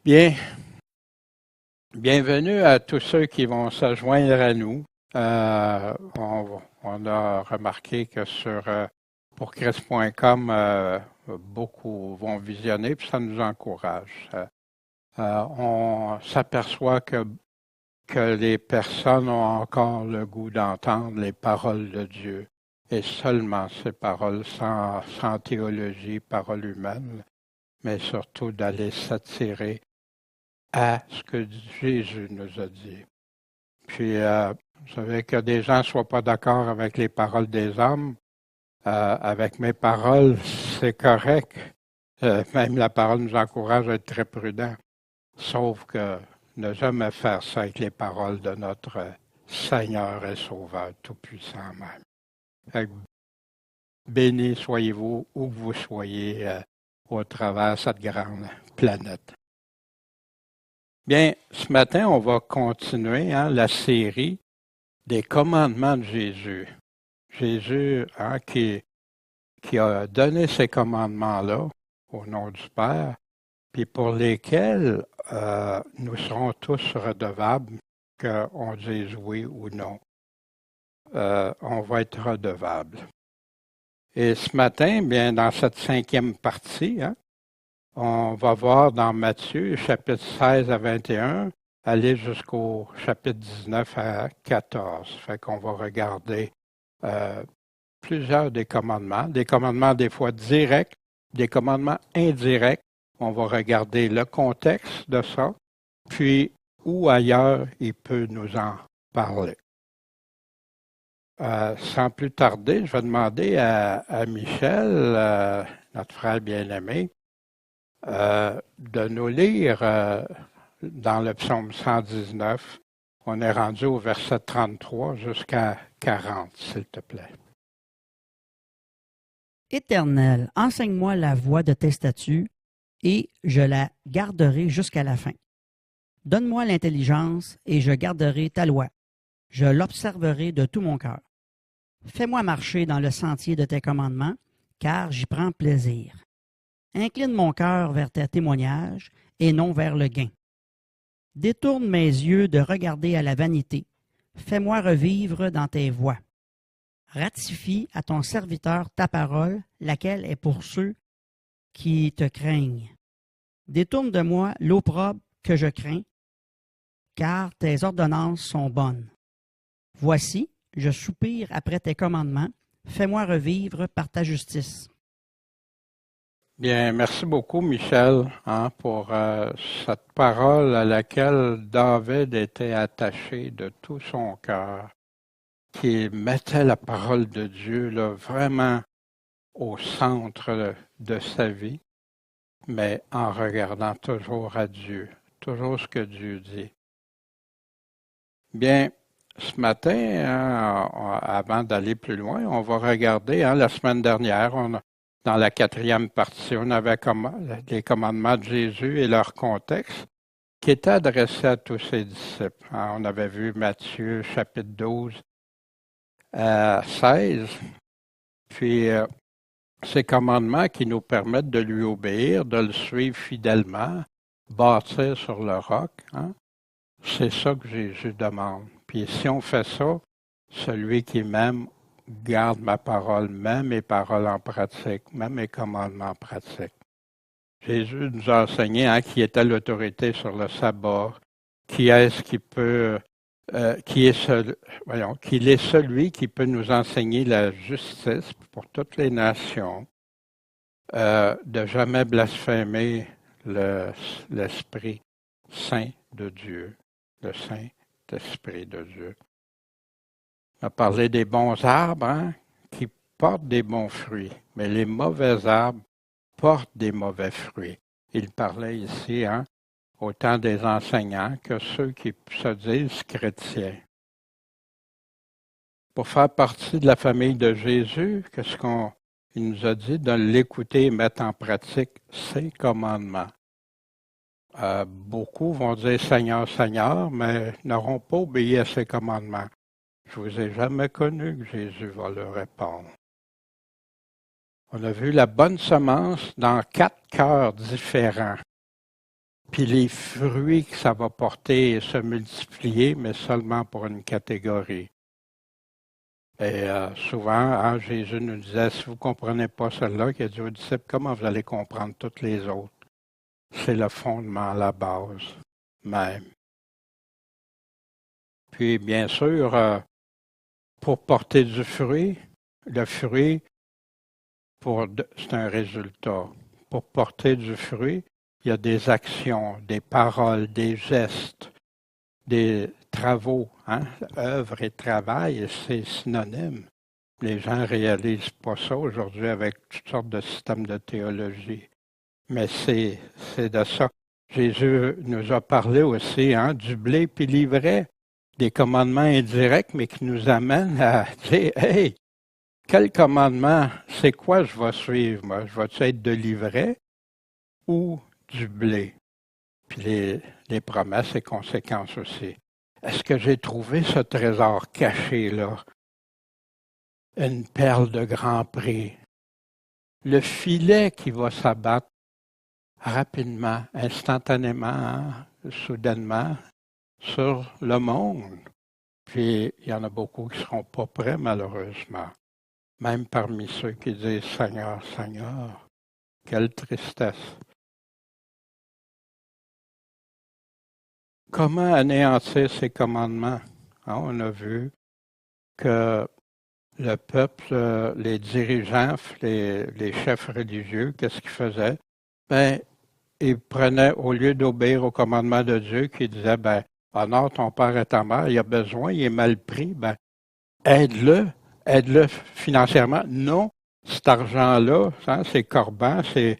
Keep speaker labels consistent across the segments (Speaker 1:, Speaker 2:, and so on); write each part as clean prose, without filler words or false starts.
Speaker 1: Bien, bienvenue à tous ceux qui vont se joindre à nous. On a remarqué que pour Chris.com, beaucoup vont visionner, puis ça nous encourage. On s'aperçoit que les personnes ont encore le goût d'entendre les paroles de Dieu, et seulement ces paroles, sans théologie, paroles humaines, mais surtout d'aller s'attirer à ce que Jésus nous a dit. Puis, vous savez que des gens ne soient pas d'accord avec les paroles des hommes. Avec mes paroles, c'est correct. Même la parole nous encourage à être très prudents. Sauf que ne jamais faire ça avec les paroles de notre Seigneur et Sauveur Tout-Puissant même. Fait que bénis soyez-vous où que vous soyez au travers de cette grande planète. Bien, ce matin, on va continuer la série des commandements de Jésus. Jésus qui a donné ces commandements-là au nom du Père, puis pour lesquels nous serons tous redevables, qu'on dise oui ou non. On va être redevables. Et ce matin, bien, dans cette 5e partie, on va voir dans Matthieu, chapitre 16 à 21, aller jusqu'au chapitre 19 à 14. Fait qu'on va regarder plusieurs des commandements des fois directs, des commandements indirects. On va regarder le contexte de ça, puis où ailleurs il peut nous en parler. Sans plus tarder, je vais demander à Michel, notre frère bien-aimé, de nous lire dans le psaume 119. On est rendu au verset 33 jusqu'à 40, s'il te plaît.
Speaker 2: Éternel, enseigne-moi la voie de tes statuts, et je la garderai jusqu'à la fin. Donne-moi l'intelligence, et je garderai ta loi. Je l'observerai de tout mon cœur. Fais-moi marcher dans le sentier de tes commandements, car j'y prends plaisir. Incline mon cœur vers tes témoignages, et non vers le gain. Détourne mes yeux de regarder à la vanité. Fais-moi revivre dans tes voies. Ratifie à ton serviteur ta parole, laquelle est pour ceux qui te craignent. Détourne de moi l'opprobre que je crains, car tes ordonnances sont bonnes. Voici, je soupire après tes commandements, fais-moi revivre par ta justice.
Speaker 1: Bien, merci beaucoup, Michel, pour cette parole à laquelle David était attaché de tout son cœur, qui mettait la parole de Dieu là, vraiment au centre de sa vie, mais en regardant toujours à Dieu, toujours ce que Dieu dit. Bien, ce matin, avant d'aller plus loin, on va regarder, la semaine dernière, dans la 4e partie, on avait les commandements de Jésus et leur contexte qui étaient adressés à tous ses disciples. On avait vu Matthieu chapitre 12 à 16, puis ces commandements qui nous permettent de lui obéir, de le suivre fidèlement, bâtir sur le roc. C'est ça que Jésus demande. Puis si on fait ça, celui qui m'aime garde ma parole, met mes paroles en pratique, met mes commandements en pratique. Jésus nous a enseigné qui était l'autorité sur le sabbat, qui est-ce qui peut, qu'il est celui qui peut nous enseigner la justice pour toutes les nations, de jamais blasphémer l'Esprit Saint de Dieu, le Saint-Esprit de Dieu. On a parlé des bons arbres qui portent des bons fruits, mais les mauvais arbres portent des mauvais fruits. Il parlait ici autant des enseignants que ceux qui se disent chrétiens. Pour faire partie de la famille de Jésus, qu'est-ce qu'il nous a dit? De l'écouter et mettre en pratique ses commandements. Beaucoup vont dire Seigneur, Seigneur, mais n'auront pas obéi à ses commandements. Je vous ai jamais connu, que Jésus va leur répondre. On a vu la bonne semence dans 4 cœurs différents. puis les fruits que ça va porter et se multiplier, mais seulement pour une catégorie. Et souvent, hein, Jésus nous disait, si vous ne comprenez pas celle-là, qu'il a dit aux disciples, comment vous allez comprendre toutes les autres? C'est le fondement, la base même. Puis, bien sûr, pour porter du fruit, le fruit, c'est un résultat. Pour porter du fruit, il y a des actions, des paroles, des gestes, des travaux. Hein? Œuvre et travail, c'est synonyme. Les gens ne réalisent pas ça aujourd'hui avec toutes sortes de systèmes de théologie. Mais c'est de ça. Jésus nous a parlé aussi du blé puis l'ivraie, des commandements indirects, mais qui nous amènent à dire, hey, quel commandement, c'est quoi je vais suivre, moi? Je vais-tu être de l'ivraie ou du blé? Puis les promesses et conséquences aussi. Est-ce que j'ai trouvé ce trésor caché là? Une perle de grand prix. Le filet qui va s'abattre rapidement, instantanément, soudainement, sur le monde. Puis il y en a beaucoup qui ne seront pas prêts, malheureusement. Même parmi ceux qui disent Seigneur, Seigneur, quelle tristesse. Comment anéantir ces commandements? On a vu que le peuple, les dirigeants, les chefs religieux, qu'est-ce qu'ils faisaient? Ben, ils prenaient, au lieu d'obéir au commandement de Dieu, qui disait, ben, honore ton père et ta mère, il a besoin, il est mal pris, ben, aide-le financièrement. Non, cet argent-là, c'est Corban, c'est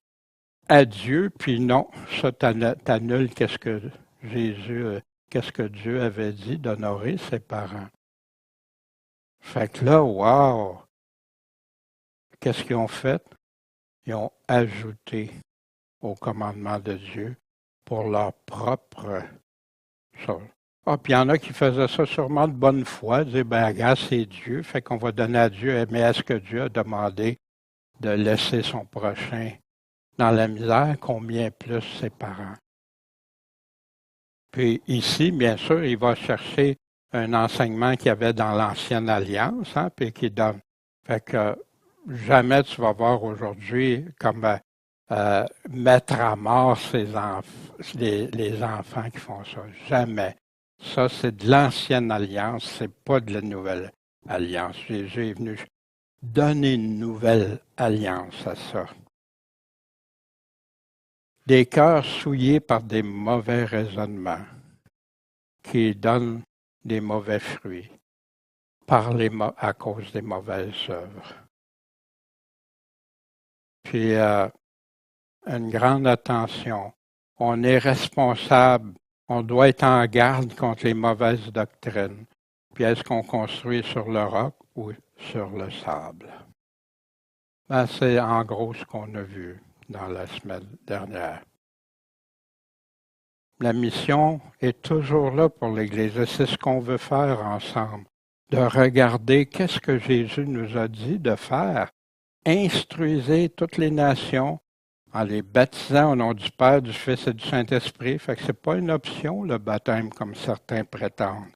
Speaker 1: à Dieu, puis non, ça t'annule qu'est-ce que Dieu avait dit d'honorer ses parents. Fait que là, wow! Qu'est-ce qu'ils ont fait? Ils ont ajouté au commandement de Dieu pour leur propre chose. Ah, puis il y en a qui faisaient ça sûrement de bonne foi, disaient, ben, regarde, c'est Dieu, fait qu'on va donner à Dieu. Mais est-ce que Dieu a demandé de laisser son prochain dans la misère, combien plus ses parents? Puis ici, bien sûr, il va chercher un enseignement qu'il y avait dans l'Ancienne Alliance, puis qui donne. Fait que jamais tu vas voir aujourd'hui comme mettre à mort les enfants qui font ça. Jamais. Ça, c'est de l'Ancienne Alliance, c'est pas de la Nouvelle Alliance. Jésus est venu donner une nouvelle alliance à ça. Des cœurs souillés par des mauvais raisonnements qui donnent des mauvais fruits à cause des mauvaises œuvres. Puis, une grande attention. On est responsable. On doit être en garde contre les mauvaises doctrines. Puis, est-ce qu'on construit sur le roc ou sur le sable? Ben, c'est en gros ce qu'on a vu dans la semaine dernière. La mission est toujours là pour l'Église et c'est ce qu'on veut faire ensemble, de regarder qu'est-ce que Jésus nous a dit de faire. Instruisez toutes les nations en les baptisant au nom du Père, du Fils et du Saint-Esprit. Fait que c'est pas une option, le baptême, comme certains prétendent.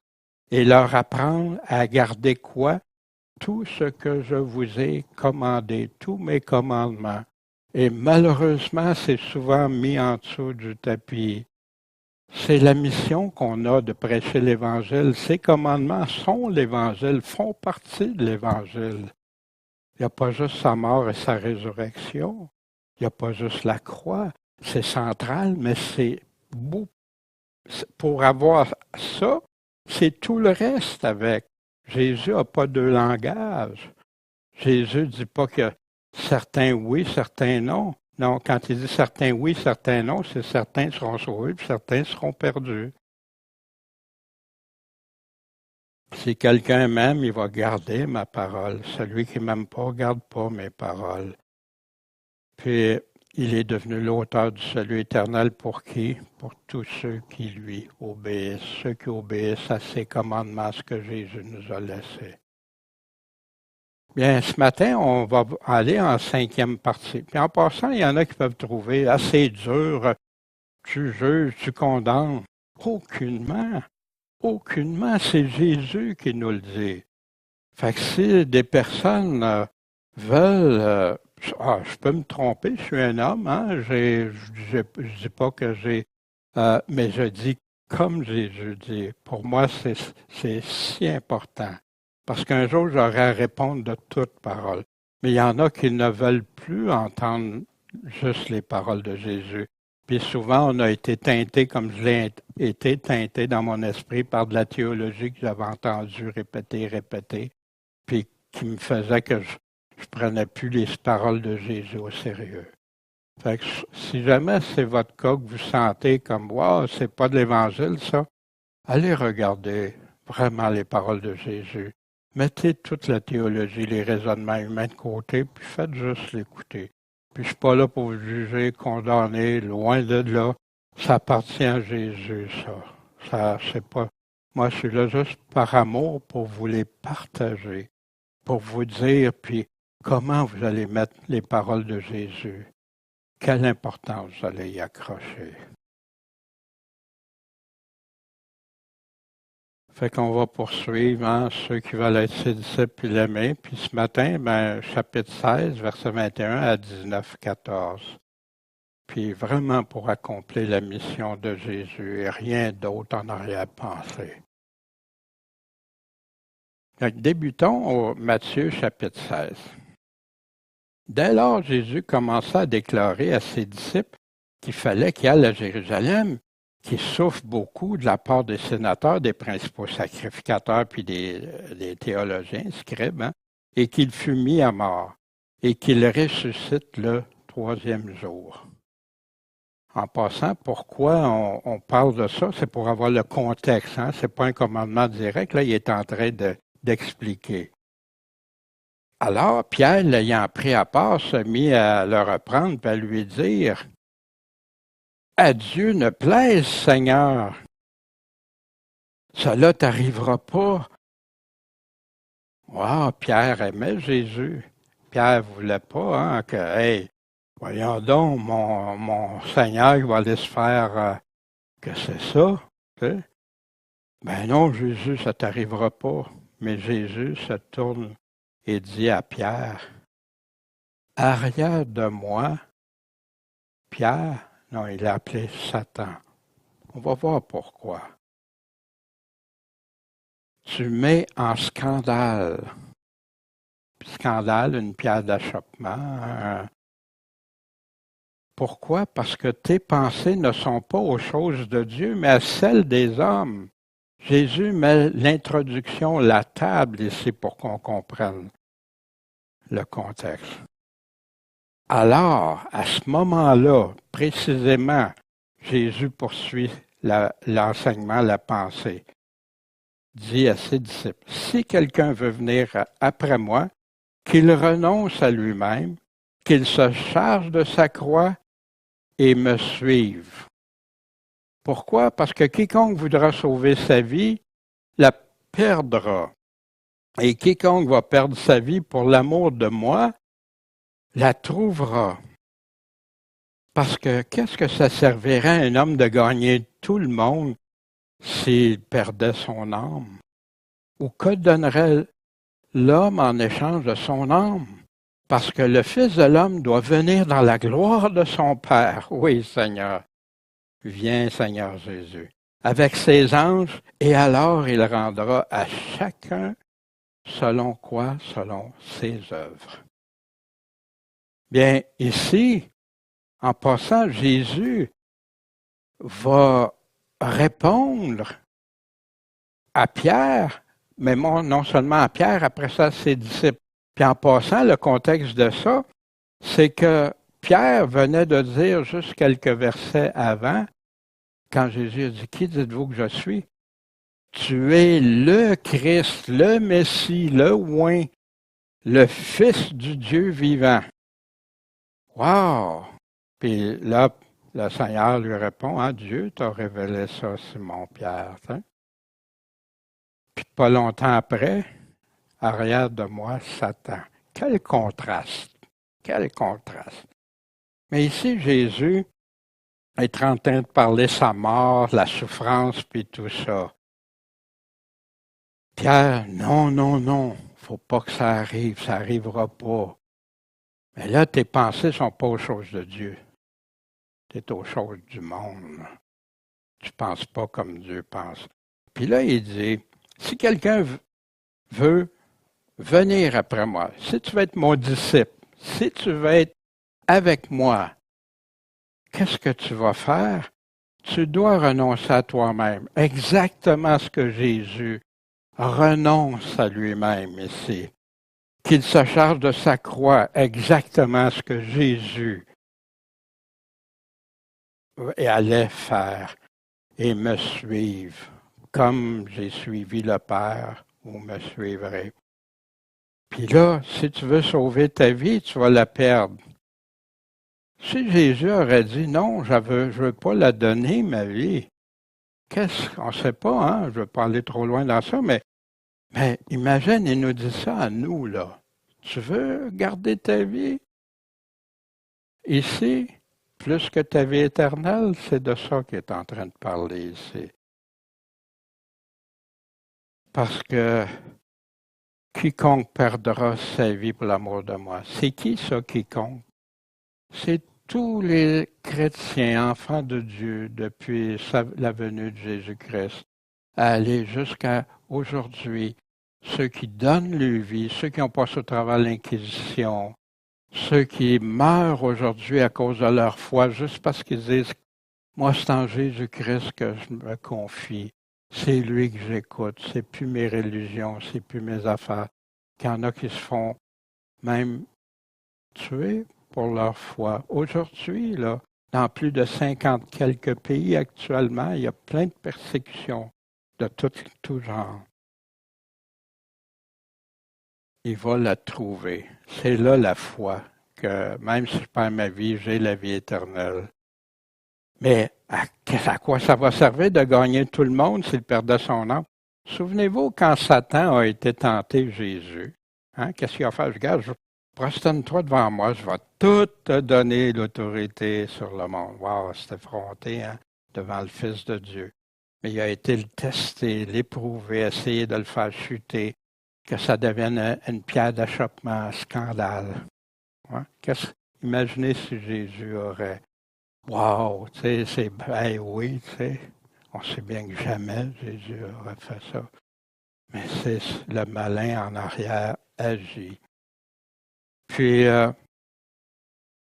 Speaker 1: Et leur apprendre à garder quoi? Tout ce que je vous ai commandé, tous mes commandements. Et malheureusement, c'est souvent mis en dessous du tapis. C'est la mission qu'on a de prêcher l'Évangile. Ces commandements sont l'Évangile, font partie de l'Évangile. Il n'y a pas juste sa mort et sa résurrection. Il n'y a pas juste la croix. C'est central, mais c'est beau. Pour avoir ça, c'est tout le reste avec. Jésus n'a pas deux langages. Jésus ne dit pas que certains oui, certains non. Non, quand il dit certains oui, certains non, c'est certains seront sauvés, puis certains seront perdus. Si quelqu'un m'aime, il va garder ma parole. Celui qui ne m'aime pas, ne garde pas mes paroles. Puis, il est devenu l'auteur du salut éternel pour qui? Pour tous ceux qui lui obéissent, ceux qui obéissent à ses commandements, ce que Jésus nous a laissé. Bien, ce matin, on va aller en 5e partie. Puis en passant, il y en a qui peuvent trouver assez dur tu juges, tu condamnes. Aucunement. Aucunement, c'est Jésus qui nous le dit. Fait que si des personnes veulent, je peux me tromper, je suis un homme, hein, je dis pas que j'ai, mais je dis comme Jésus dit. Pour moi, c'est si important. Parce qu'un jour, j'aurai à répondre de toutes paroles. Mais il y en a qui ne veulent plus entendre juste les paroles de Jésus. Puis souvent, on a été teinté, comme je l'ai été teinté dans mon esprit, par de la théologie que j'avais entendue répéter, puis qui me faisait que je prenais plus les paroles de Jésus au sérieux. Fait que si jamais c'est votre cas que vous sentez comme wow, c'est pas de l'Évangile, ça, allez regarder vraiment les paroles de Jésus. Mettez toute la théologie, les raisonnements humains de côté, puis faites juste l'écouter. Puis je suis pas là pour vous juger, condamner, loin de là. Ça appartient à Jésus, ça. Ça, c'est pas. Moi, je suis là juste par amour pour vous les partager, pour vous dire, puis comment vous allez mettre les paroles de Jésus. Quelle importance vous allez y accrocher. Fait qu'on va poursuivre, hein, ceux qui veulent être ses disciples et l'aimer. Puis ce matin, chapitre 16, verset 21 à 19, 14. Puis vraiment pour accomplir la mission de Jésus et rien d'autre en arrière-pensée. Donc, débutons au Matthieu chapitre 16. Dès lors, Jésus commença à déclarer à ses disciples qu'il fallait qu'il aille à Jérusalem, qu'il souffre beaucoup de la part des sénateurs, des principaux sacrificateurs, puis des théologiens, scribes, hein, et qu'il fût mis à mort, et qu'il ressuscite le troisième jour. En passant, pourquoi on parle de ça? C'est pour avoir le contexte. Hein? Ce n'est pas un commandement direct. Là, il est en train d'expliquer. Alors, Pierre, l'ayant pris à part, se mit à le reprendre et à lui dire « À Dieu ne plaise, Seigneur. Cela t'arrivera pas. » Wow, Pierre aimait Jésus. Pierre ne voulait pas hein, que, hey, voyons donc, mon Seigneur il va aller se faire que c'est ça. Tu sais? Ben non, Jésus, ça t'arrivera pas. Mais Jésus se tourne et dit à Pierre, arrière de moi, Pierre, non, il l'a appelé Satan. On va voir pourquoi. Tu mets en scandale. Scandale, une pierre d'achoppement. Pourquoi? Parce que tes pensées ne sont pas aux choses de Dieu, mais à celles des hommes. Jésus met l'introduction, la table ici pour qu'on comprenne le contexte. Alors, à ce moment-là, précisément, Jésus poursuit l'enseignement, la pensée. Dit à ses disciples, si quelqu'un veut venir après moi, qu'il renonce à lui-même, qu'il se charge de sa croix et me suive. Pourquoi? Parce que quiconque voudra sauver sa vie, la perdra. Et quiconque va perdre sa vie pour l'amour de moi, la trouvera. Parce que qu'est-ce que ça servirait à un homme de gagner tout le monde s'il perdait son âme? Ou que donnerait l'homme en échange de son âme? Parce que le Fils de l'homme doit venir dans la gloire de son Père. Oui, Seigneur. Viens, Seigneur Jésus. Avec ses anges, et alors il rendra à chacun selon quoi? Selon ses œuvres. Bien, ici, en passant, Jésus va répondre à Pierre, mais non seulement à Pierre, après ça à ses disciples. Puis en passant, le contexte de ça, c'est que Pierre venait de dire juste quelques versets avant, quand Jésus a dit « Qui dites-vous que je suis? » Tu es le Christ, le Messie, le oint, le Fils du Dieu vivant. Wow! Puis là, le Seigneur lui répond, hein, Dieu t'a révélé ça, Simon-Pierre. Hein? Puis pas longtemps après, arrière de moi, Satan. Quel contraste! Quel contraste! Mais ici, Jésus être en train de parler sa mort, la souffrance, puis tout ça. Pierre, non, non, non, faut pas que ça arrive, ça arrivera pas. Mais là, tes pensées sont pas aux choses de Dieu. C'est aux choses du monde. Tu penses pas comme Dieu pense. Puis là, il dit, si quelqu'un veut venir après moi, si tu veux être mon disciple, si tu veux être avec moi, qu'est-ce que tu vas faire? Tu dois renoncer à toi-même. Exactement ce que Jésus renonce à lui-même ici. Qu'il se charge de sa croix, exactement ce que Jésus allait faire, et me suivre, comme j'ai suivi le Père, vous me suivrez. Puis là, si tu veux sauver ta vie, tu vas la perdre. Si Jésus aurait dit non, je veux pas la donner, ma vie, qu'est-ce qu'on ne sait pas, hein? Je ne veux pas aller trop loin dans ça, mais imagine, il nous dit ça à nous, là. Tu veux garder ta vie ici, plus que ta vie éternelle? C'est de ça qu'il est en train de parler ici. Parce que quiconque perdra sa vie pour l'amour de moi. C'est qui ça, quiconque? C'est tous les chrétiens, enfants de Dieu, depuis la venue de Jésus-Christ, à aller jusqu'à aujourd'hui, ceux qui donnent leur vie, ceux qui ont passé au travers de l'Inquisition, ceux qui meurent aujourd'hui à cause de leur foi, juste parce qu'ils disent, moi c'est en Jésus-Christ que je me confie, c'est lui que j'écoute, c'est plus mes religions, c'est plus mes affaires. Il y en a qui se font même tuer pour leur foi. Aujourd'hui, là, dans plus de 50 quelques pays actuellement, il y a plein de persécutions de tout genre. Il va la trouver. C'est là la foi, que même si je perds ma vie, j'ai la vie éternelle. Mais à quoi ça va servir de gagner tout le monde s'il perdait son âme? Souvenez-vous quand Satan a été tenté Jésus. Hein? Qu'est-ce qu'il a fait? Regarde, prosterne-toi devant moi, je vais tout te donner l'autorité sur le monde. Wow, c'était effronté, hein, devant le Fils de Dieu. Mais il a été le tester, l'éprouver, essayer de le faire chuter, que ça devienne une pierre d'achoppement, un scandale. Hein? Imaginez si Jésus aurait. Wow, tu sais, oui, tu sais, on sait bien que jamais Jésus aurait fait ça. Mais c'est le malin en arrière agit. Puis,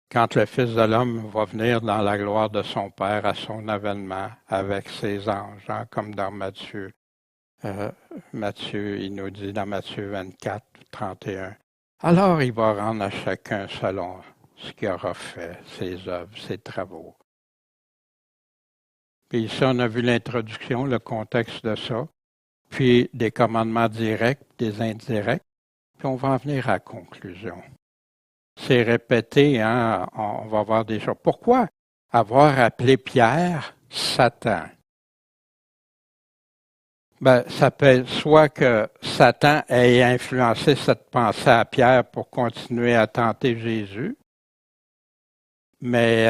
Speaker 1: quand le Fils de l'homme va venir dans la gloire de son Père à son avènement avec ses anges, hein, comme dans Matthieu. Matthieu, il nous dit dans Matthieu 24, 31. Alors il va rendre à chacun selon ce qu'il aura fait, ses œuvres, ses travaux. Puis ici, on a vu l'introduction, le contexte de ça, puis des commandements directs, des indirects, puis on va en venir à la conclusion. C'est répété, hein, on va voir des choses. Pourquoi avoir appelé Pierre Satan? Ça peut être soit que Satan ait influencé cette pensée à Pierre pour continuer à tenter Jésus, mais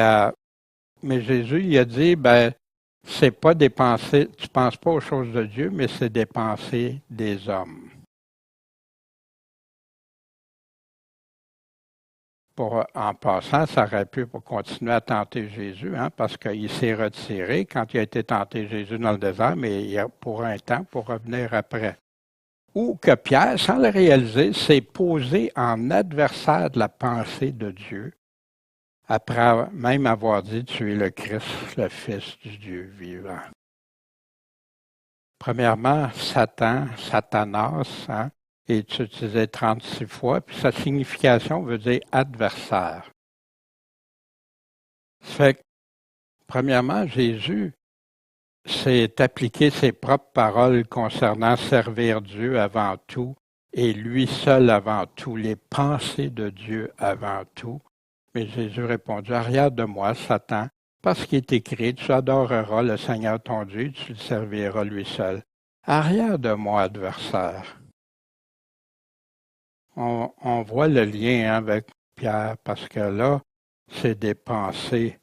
Speaker 1: Jésus, il a dit, c'est pas des pensées, tu penses pas aux choses de Dieu, mais c'est des pensées des hommes. En passant, ça aurait pu pour continuer à tenter Jésus, hein, parce qu'il s'est retiré quand il a été tenté Jésus dans le désert, mais il y a pour un temps pour revenir après. Ou que Pierre, sans le réaliser, s'est posé en adversaire de la pensée de Dieu, après même avoir dit tu es le Christ, le Fils du Dieu vivant. Premièrement, Satanas, hein, est utilisé 36 fois, puis sa signification veut dire adversaire. Ça fait que, premièrement, Jésus s'est appliqué ses propres paroles concernant servir Dieu avant tout et lui seul avant tout, les pensées de Dieu avant tout. Mais Jésus répondit, arrière de moi, Satan, parce qu'il est écrit, tu adoreras le Seigneur ton Dieu, tu le serviras lui seul. Arrière de moi, adversaire. On voit le lien avec Pierre, parce que là, c'est des pensées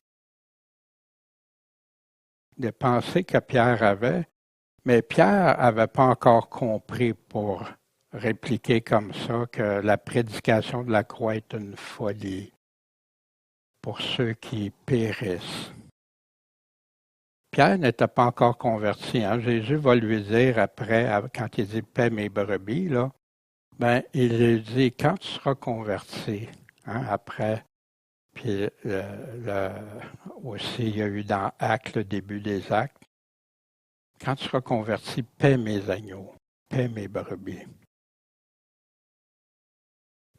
Speaker 1: des pensées que Pierre avait, mais Pierre n'avait pas encore compris pour répliquer comme ça que la prédication de la croix est une folie pour ceux qui périssent. Pierre n'était pas encore converti. Hein? Jésus va lui dire après, quand il dit « paie mes brebis », là, ben, il lui dit « quand tu seras converti hein, », après. Puis aussi, il y a eu dans Actes, le début des Actes, « quand tu seras converti, paie mes agneaux, paie mes brebis ».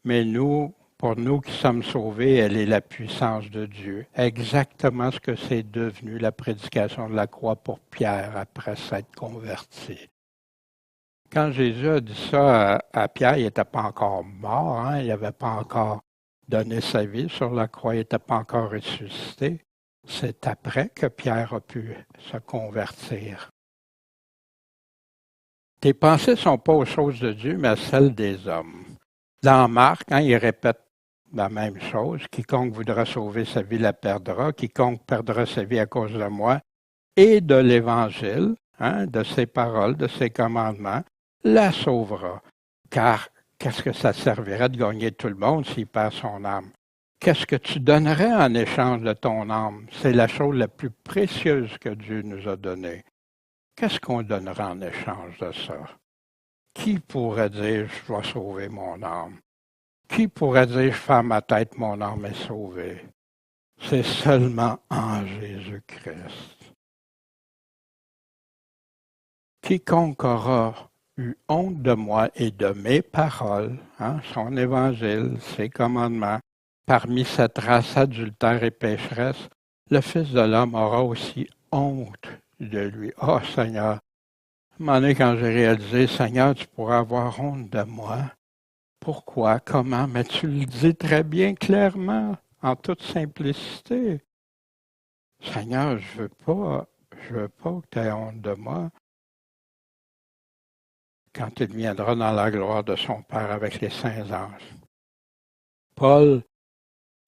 Speaker 1: Mais nous, pour nous qui sommes sauvés, elle est la puissance de Dieu. Exactement ce que c'est devenu la prédication de la croix pour Pierre après s'être converti. Quand Jésus a dit ça à Pierre, il n'était pas encore mort, hein, il n'avait pas encore donné sa vie sur la croix, il n'était pas encore ressuscité. C'est après que Pierre a pu se convertir. Tes pensées ne sont pas aux choses de Dieu, mais à celles des hommes. Dans Marc, hein, il répète la même chose. Quiconque voudra sauver sa vie la perdra. Quiconque perdra sa vie à cause de moi et de l'Évangile, hein, de ses paroles, de ses commandements, la sauvera. Car qu'est-ce que ça servirait de gagner tout le monde s'il perd son âme? Qu'est-ce que tu donnerais en échange de ton âme? C'est la chose la plus précieuse que Dieu nous a donnée. Qu'est-ce qu'on donnerait en échange de ça? Qui pourrait dire « je vais sauver mon âme » ? Qui pourrait dire « je ferme ma tête, mon âme est sauvée » ? C'est seulement en Jésus-Christ. Quiconque aura eu honte de moi et de mes paroles, hein, son évangile, ses commandements, parmi cette race adultère et pécheresse, le Fils de l'homme aura aussi honte de lui. Oh Seigneur, à un moment donné, quand j'ai réalisé, Seigneur, tu pourrais avoir honte de moi. Pourquoi? Comment? Mais tu le dis très bien, clairement, en toute simplicité. Seigneur, je veux pas que tu aies honte de moi. Quand il viendra dans la gloire de son Père avec les saints anges. Paul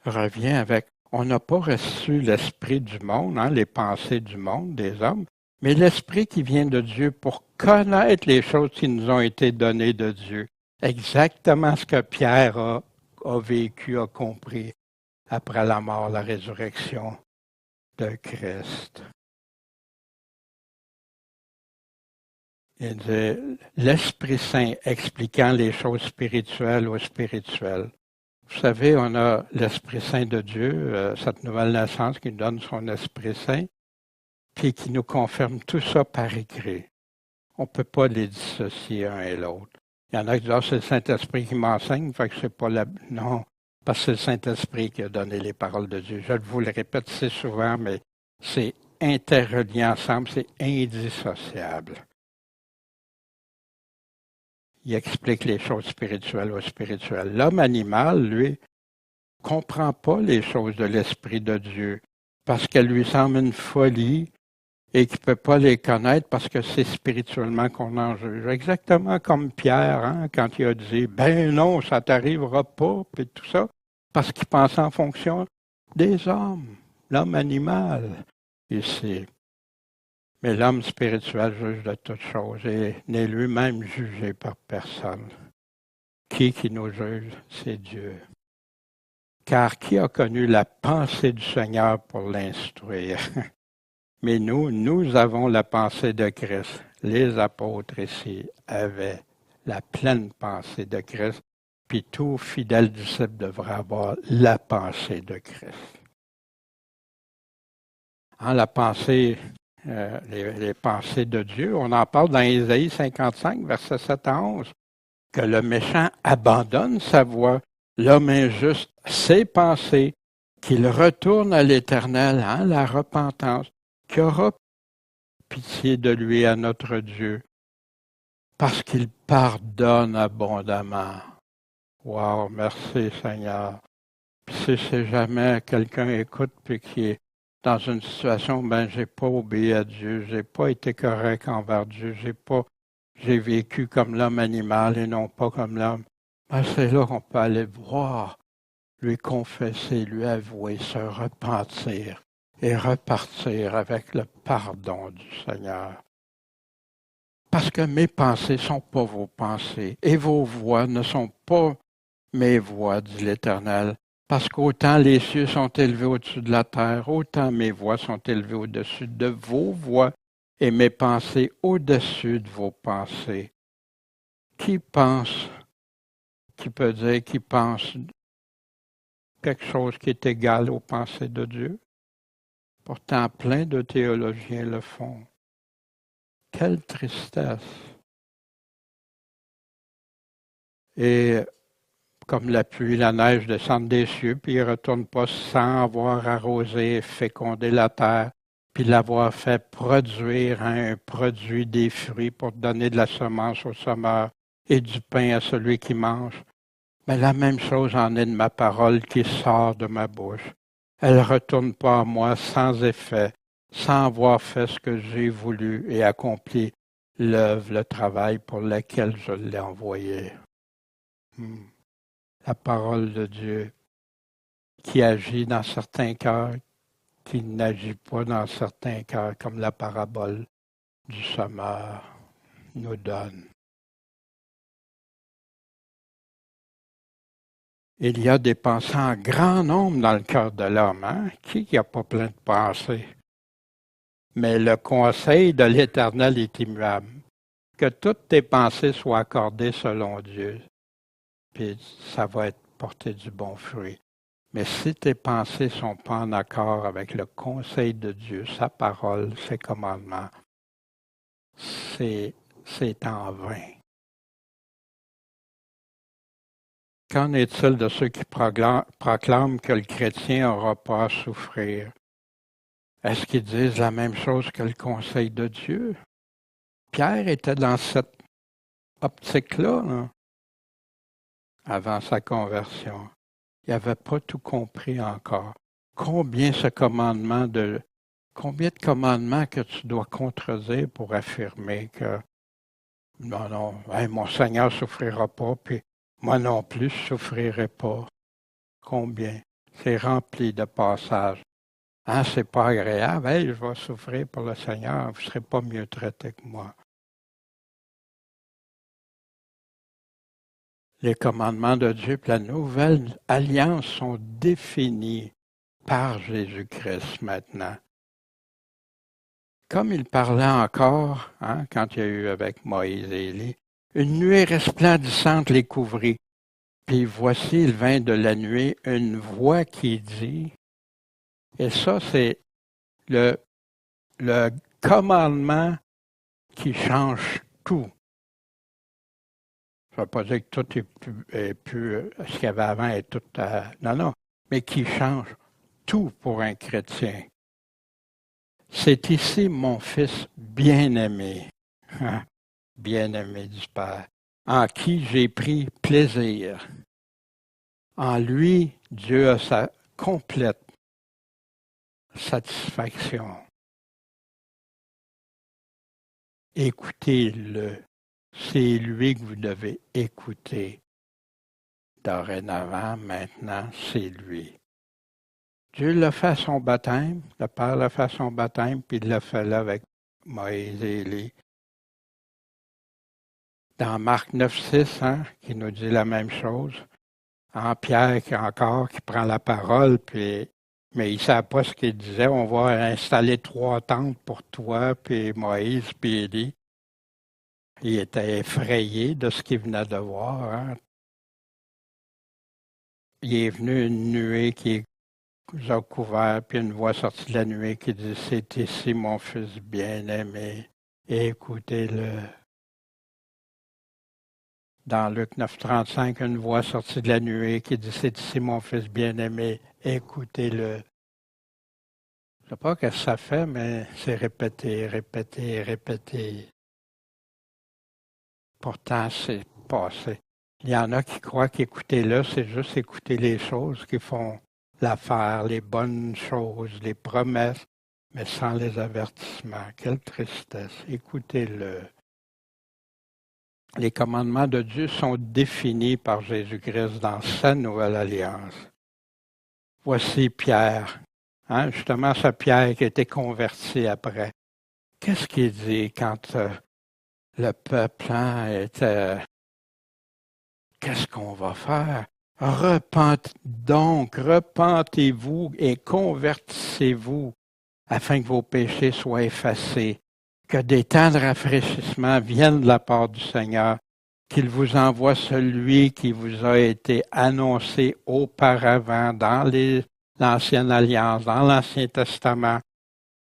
Speaker 1: revient avec, on n'a pas reçu l'esprit du monde, hein, les pensées du monde, des hommes, mais l'esprit qui vient de Dieu pour connaître les choses qui nous ont été données de Dieu. Exactement ce que Pierre a vécu, a compris après la mort, la résurrection de Christ. Il dit, l'Esprit Saint expliquant les choses spirituelles aux spirituelles. Vous savez, on a l'Esprit Saint de Dieu, cette nouvelle naissance qui nous donne son Esprit Saint, puis qui nous confirme tout ça par écrit. On ne peut pas les dissocier un et l'autre. Il y en a qui disent, c'est le Saint-Esprit qui m'enseigne, fait que c'est pas la... Non, parce que c'est le Saint-Esprit qui a donné les paroles de Dieu. Je vous le répète assez souvent, mais c'est interrelié ensemble, c'est indissociable. Il explique les choses spirituelles aux spirituelles. L'homme animal, lui, ne comprend pas les choses de l'Esprit de Dieu parce qu'elles lui semblent une folie et qu'il ne peut pas les connaître parce que c'est spirituellement qu'on en juge. Exactement comme Pierre, hein, quand il a dit « Ben non, ça ne t'arrivera pas », puis tout ça, parce qu'il pensait en fonction des hommes, l'homme animal, ici. Mais l'homme spirituel juge de toutes choses et n'est lui-même jugé par personne. Qui nous juge? C'est Dieu. Car qui a connu la pensée du Seigneur pour l'instruire? Mais nous avons la pensée de Christ. Les apôtres ici avaient la pleine pensée de Christ, puis tout fidèle disciple devrait avoir la pensée de Christ. En la pensée... les pensées de Dieu. On en parle dans Ésaïe 55, versets 7 à 11, que le méchant abandonne sa voie, l'homme injuste ses pensées, qu'il retourne à l'Éternel, hein, la repentance, qui aura pitié de lui à notre Dieu, parce qu'il pardonne abondamment. Wow, merci Seigneur. Puis si c'est jamais quelqu'un écoute puis qui est dans une situation, ben, j'ai pas obéi à Dieu, j'ai pas été correct envers Dieu, j'ai vécu comme l'homme animal et non pas comme l'homme. Ben, c'est là qu'on peut aller voir, lui confesser, lui avouer, se repentir et repartir avec le pardon du Seigneur. Parce que mes pensées ne sont pas vos pensées et vos voies ne sont pas mes voies, dit l'Éternel. Parce qu'autant les cieux sont élevés au-dessus de la terre, autant mes voies sont élevées au-dessus de vos voies et mes pensées au-dessus de vos pensées. Qui pense, qui peut dire qui pense quelque chose qui est égal aux pensées de Dieu? Pourtant, plein de théologiens le font. Quelle tristesse! Et comme la pluie, la neige descendent des cieux, puis ils ne retournent pas sans avoir arrosé et fécondé la terre, puis l'avoir fait produire un produit des fruits pour donner de la semence au semeur et du pain à celui qui mange. Mais la même chose en est de ma parole qui sort de ma bouche. Elle ne retourne pas à moi sans effet, sans avoir fait ce que j'ai voulu et accompli l'œuvre, le travail pour lequel je l'ai envoyé. La parole de Dieu qui agit dans certains cœurs, qui n'agit pas dans certains cœurs, comme la parabole du semeur nous donne. Il y a des pensées en grand nombre dans le cœur de l'homme. Hein? Qui n'a pas plein de pensées? Mais le conseil de l'Éternel est immuable. Que toutes tes pensées soient accordées selon Dieu. Puis ça va être porté du bon fruit. Mais si tes pensées ne sont pas en accord avec le conseil de Dieu, sa parole, ses commandements, c'est en vain. Qu'en est-il de ceux qui proclament que le chrétien n'aura pas à souffrir? Est-ce qu'ils disent la même chose que le conseil de Dieu? Pierre était dans cette optique-là, hein, avant sa conversion. Il n'avait pas tout compris encore. Combien de commandements que tu dois contredire pour affirmer que non, mon Seigneur ne souffrira pas, puis moi non plus, je ne souffrirai pas. Combien? C'est rempli de passages. Hein, c'est pas agréable. Hey, je vais souffrir pour le Seigneur. Vous ne serez pas mieux traité que moi. Les commandements de Dieu et la nouvelle alliance sont définis par Jésus-Christ maintenant. Comme il parlait encore, hein, quand il y a eu avec Moïse et Élie, une nuée resplendissante les couvrit. Puis voici, il vint de la nuée une voix qui dit, et ça c'est le commandement qui change tout. Ça ne veut pas dire que tout est plus ce qu'il y avait avant est tout non, mais qui change tout pour un chrétien. C'est ici mon fils bien-aimé, hein, bien-aimé du Père, en qui j'ai pris plaisir. En lui, Dieu a sa complète satisfaction. Écoutez-le. C'est lui que vous devez écouter. Dorénavant, maintenant, c'est lui. Dieu l'a fait à son baptême, le Père l'a fait à son baptême, puis il l'a fait là avec Moïse et Élie. Dans Marc 9,6, hein, qui nous dit la même chose, en Pierre qui prend la parole, puis, mais il ne savait pas ce qu'il disait. On va installer 3 tentes pour toi, puis Moïse, puis Élie. Il était effrayé de ce qu'il venait de voir. Hein. Il est venu une nuée qui nous a couvert, puis une voix sortie de la nuée qui dit « C'est ici mon fils bien-aimé, écoutez-le ». Dans Luc 9,35, une voix sortie de la nuée qui dit « C'est ici mon fils bien-aimé, écoutez-le ». Je ne sais pas ce que ça fait, mais c'est répété, répété, répété. Pourtant, c'est passé. Il y en a qui croient qu'écouter-le, c'est juste écouter les choses qui font l'affaire, les bonnes choses, les promesses, mais sans les avertissements. Quelle tristesse. Écoutez-le. Les commandements de Dieu sont définis par Jésus-Christ dans sa nouvelle alliance. Voici Pierre Hein, justement, ce Pierre qui a été converti après. Qu'est-ce qu'il dit quand le peuple était... Qu'est-ce qu'on va faire? Repentez-vous et convertissez-vous afin que vos péchés soient effacés, que des temps de rafraîchissement viennent de la part du Seigneur, qu'il vous envoie celui qui vous a été annoncé auparavant dans l'Ancienne Alliance, dans l'Ancien Testament,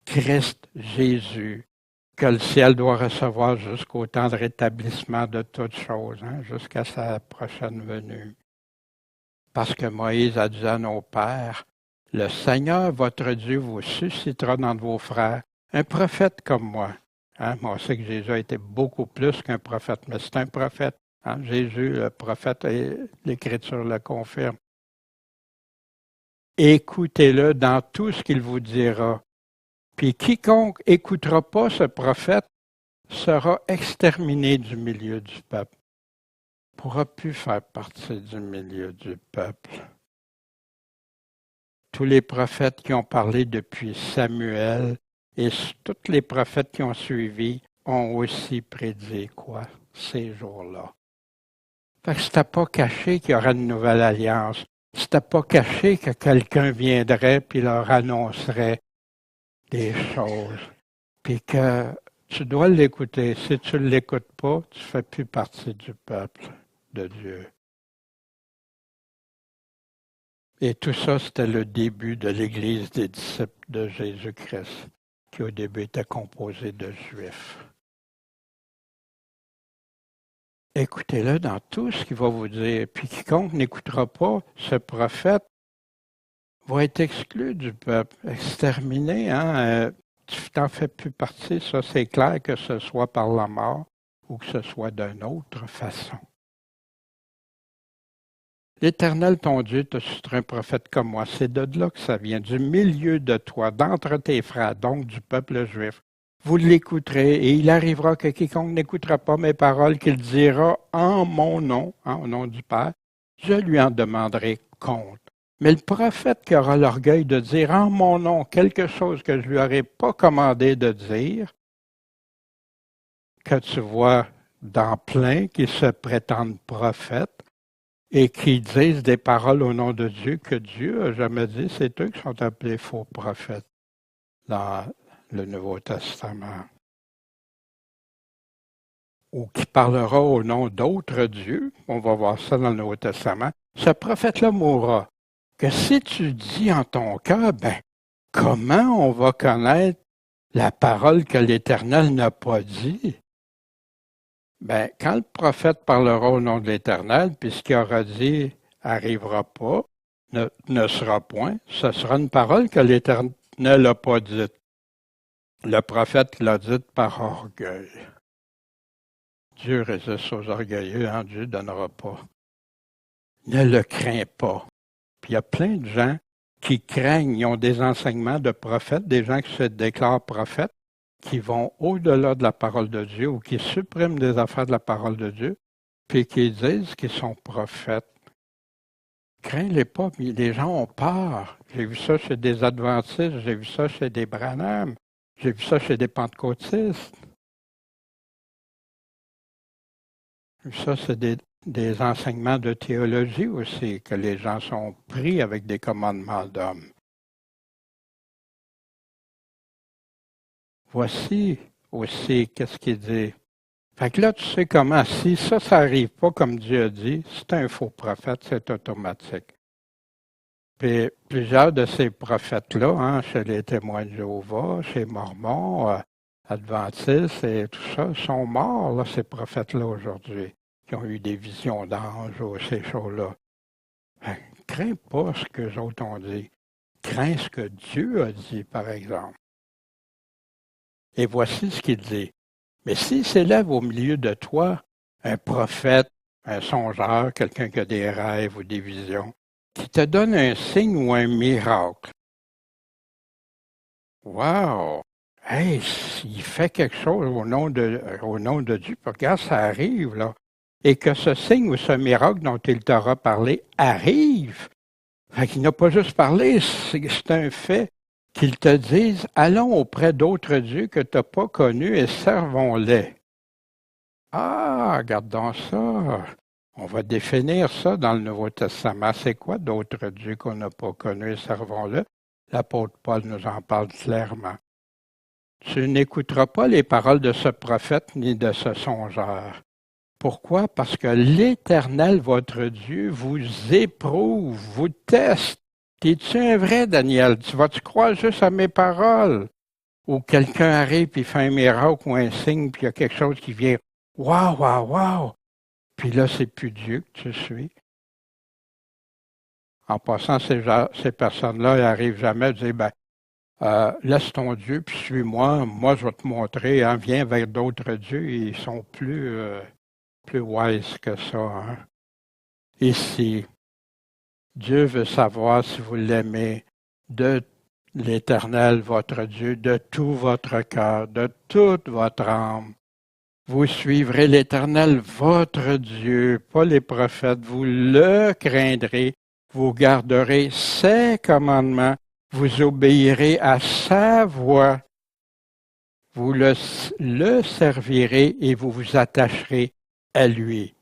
Speaker 1: Christ Jésus, que le ciel doit recevoir jusqu'au temps de rétablissement de toutes choses, hein, jusqu'à sa prochaine venue. Parce que Moïse a dit à nos pères, « Le Seigneur, votre Dieu, vous suscitera d'entre vos frères un prophète comme moi. » Hein, on sait que Jésus a été beaucoup plus qu'un prophète, mais c'est un prophète. Hein, Jésus, le prophète, et l'Écriture le confirme. Écoutez-le dans tout ce qu'il vous dira. Puis quiconque écoutera pas ce prophète sera exterminé du milieu du peuple. Ne pourra plus faire partie du milieu du peuple. Tous les prophètes qui ont parlé depuis Samuel et tous les prophètes qui ont suivi ont aussi prédit quoi ces jours-là. Fait que c'était pas caché qu'il y aurait une nouvelle alliance. C'était pas caché que quelqu'un viendrait puis leur annoncerait des choses. Puis que tu dois l'écouter. Si tu ne l'écoutes pas, tu ne fais plus partie du peuple de Dieu. Et tout ça, c'était le début de l'Église des disciples de Jésus-Christ, qui au début était composée de Juifs. Écoutez-le dans tout ce qu'il va vous dire. Puis quiconque n'écoutera pas ce prophète va être exclu du peuple, exterminé. Hein? Tu n'en fais plus partie, ça c'est clair, que ce soit par la mort ou que ce soit d'une autre façon. L'Éternel, ton Dieu, te suscitera un prophète comme moi. C'est de là que ça vient, du milieu de toi, d'entre tes frères, donc du peuple juif. Vous l'écouterez, et il arrivera que quiconque n'écoutera pas mes paroles, qu'il dira en mon nom, au nom du Père, je lui en demanderai compte. Mais le prophète qui aura l'orgueil de dire en mon nom quelque chose que je ne lui aurais pas commandé de dire, que tu vois dans plein qui se prétendent prophètes et qui disent des paroles au nom de Dieu que Dieu n'a jamais dit, c'est eux qui sont appelés faux prophètes dans le Nouveau Testament. Ou qui parlera au nom d'autres dieux, on va voir ça dans le Nouveau Testament, ce prophète-là mourra. Que si tu dis en ton cœur, comment on va connaître la parole que l'Éternel n'a pas dit? Quand le prophète parlera au nom de l'Éternel, puis ce qu'il aura dit arrivera pas, ne sera point, ce sera une parole que l'Éternel n'a pas dite. Le prophète l'a dite par orgueil. Dieu résiste aux orgueilleux, hein? Dieu ne donnera pas. Ne le crains pas. Puis il y a plein de gens qui craignent, ils ont des enseignements de prophètes, des gens qui se déclarent prophètes, qui vont au-delà de la parole de Dieu ou qui suppriment des affaires de la parole de Dieu, puis qui disent qu'ils sont prophètes. Crains-les pas, mais les gens ont peur. J'ai vu ça chez des adventistes, j'ai vu ça chez des Branham, j'ai vu ça chez des pentecôtistes. J'ai vu ça chez des enseignements de théologie aussi, que les gens sont pris avec des commandements d'hommes. Voici aussi qu'est-ce qu'il dit. Fait que là, tu sais comment, si ça n'arrive pas comme Dieu a dit, c'est un faux prophète, c'est automatique. Puis plusieurs de ces prophètes-là, chez les témoins de Jéhovah, chez les Mormons, Adventistes et tout ça, sont morts, là, ces prophètes-là, aujourd'hui, qui ont eu des visions d'anges ou ces choses-là. Crains pas ce que les autres ont dit. Crains ce que Dieu a dit, par exemple. Et voici ce qu'il dit. Mais s'il s'élève au milieu de toi un prophète, un songeur, quelqu'un qui a des rêves ou des visions, qui te donne un signe ou un miracle. Wow! Hey, il fait quelque chose au nom de Dieu. Puis regarde, ça arrive, là. Et que ce signe ou ce miracle dont il t'aura parlé arrive. Fait qu'il n'a pas juste parlé, c'est un fait. qu'ils te disent « Allons auprès d'autres dieux que tu n'as pas connus et servons-les. » Ah, regardons ça. On va définir ça dans le Nouveau Testament. C'est quoi d'autres dieux qu'on n'a pas connus et servons-les? L'apôtre Paul nous en parle clairement. Tu n'écouteras pas les paroles de ce prophète ni de ce songeur. Pourquoi? Parce que l'Éternel, votre Dieu, vous éprouve, vous teste. Es-tu un vrai, Daniel? Tu vas-tu croire juste à mes paroles? Ou quelqu'un arrive et fait un miracle ou un signe, puis il y a quelque chose qui vient. Waouh, waouh, waouh! Puis là, c'est plus Dieu que tu suis. En passant, ces personnes-là, elles n'arrivent jamais à dire, laisse ton Dieu, puis suis-moi. Moi, je vais te montrer. Hein, viens vers d'autres dieux. Ils sont plus wise que ça. Hein. Ici, Dieu veut savoir si vous l'aimez de l'Éternel, votre Dieu, de tout votre cœur, de toute votre âme. Vous suivrez l'Éternel, votre Dieu, pas les prophètes. Vous le craindrez, vous garderez ses commandements, vous obéirez à sa voix. Vous le servirez et vous vous attacherez à lui.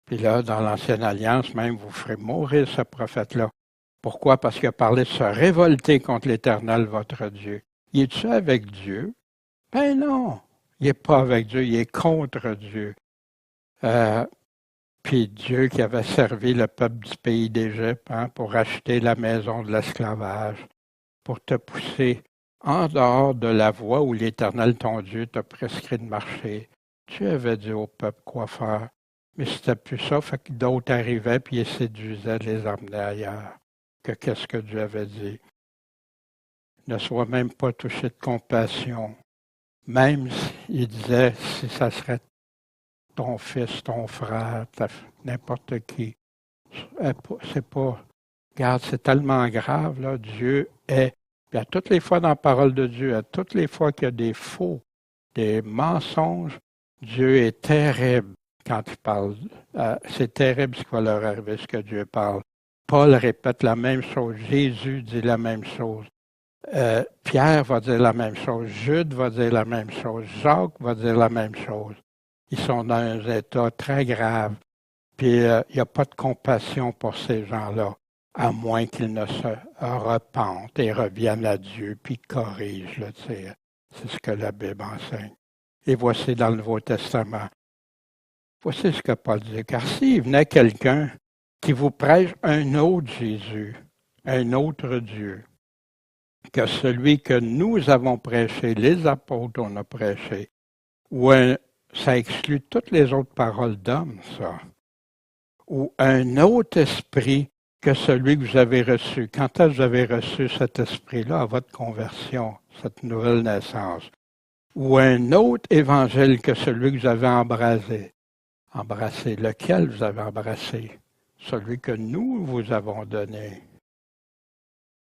Speaker 1: Puis là, dans l'Ancienne Alliance, même, vous ferez mourir ce prophète-là. Pourquoi? Parce qu'il a parlé de se révolter contre l'Éternel, votre Dieu. Y es-tu avec Dieu? Ben non, il n'est pas avec Dieu, il est contre Dieu. Puis Dieu qui avait servi le peuple du pays d'Égypte pour racheter la maison de l'esclavage, pour te pousser en dehors de la voie où l'Éternel, ton Dieu, t'a prescrit de marcher. Tu avais dit au peuple quoi faire. Mais c'était plus ça, fait que d'autres arrivaient puis ils séduisaient, les emmenaient ailleurs que qu'est-ce que Dieu avait dit. Ne sois même pas touché de compassion. Même s'il disait, si ça serait ton fils, ton frère, n'importe qui. C'est pas, regarde, c'est tellement grave, là, Dieu est. Puis à toutes les fois dans la parole de Dieu, à toutes les fois qu'il y a des faux, des mensonges, Dieu est terrible. Quand il parle, c'est terrible ce qui va leur arriver, ce que Dieu parle. Paul répète la même chose, Jésus dit la même chose, Pierre va dire la même chose, Jude va dire la même chose, Jacques va dire la même chose. Ils sont dans un état très grave, puis il n'y a pas de compassion pour ces gens-là, à moins qu'ils ne se repentent et reviennent à Dieu, puis corrigent le tir. C'est ce que la Bible enseigne. Et voici dans le Nouveau Testament. Voici ce que Paul dit, car s'il venait quelqu'un qui vous prêche un autre Jésus, un autre Dieu, que celui que nous avons prêché, les apôtres on a prêché, ou ça exclut toutes les autres paroles d'hommes, ça, ou un autre esprit que celui que vous avez reçu. Quand est-ce que vous avez reçu cet esprit-là à votre conversion, cette nouvelle naissance? Ou un autre évangile que celui que vous avez embrassé. Embrasser. Lequel vous avez embrassé? Celui que nous vous avons donné.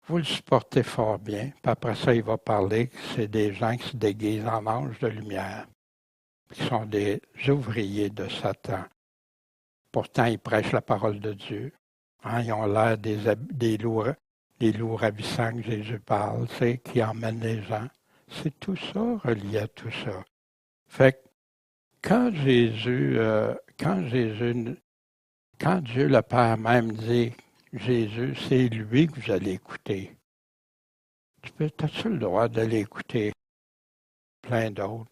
Speaker 1: Vous le supportez fort bien, puis après ça, il va parler que c'est des gens qui se déguisent en anges de lumière, qui sont des ouvriers de Satan. Pourtant, ils prêchent la parole de Dieu. Ils ont l'air des loups ravissants que Jésus parle, qui emmènent les gens. C'est tout ça relié à tout ça. Fait que quand Dieu le Père même dit, Jésus, c'est lui que vous allez écouter. As-tu le droit d'aller écouter plein d'autres?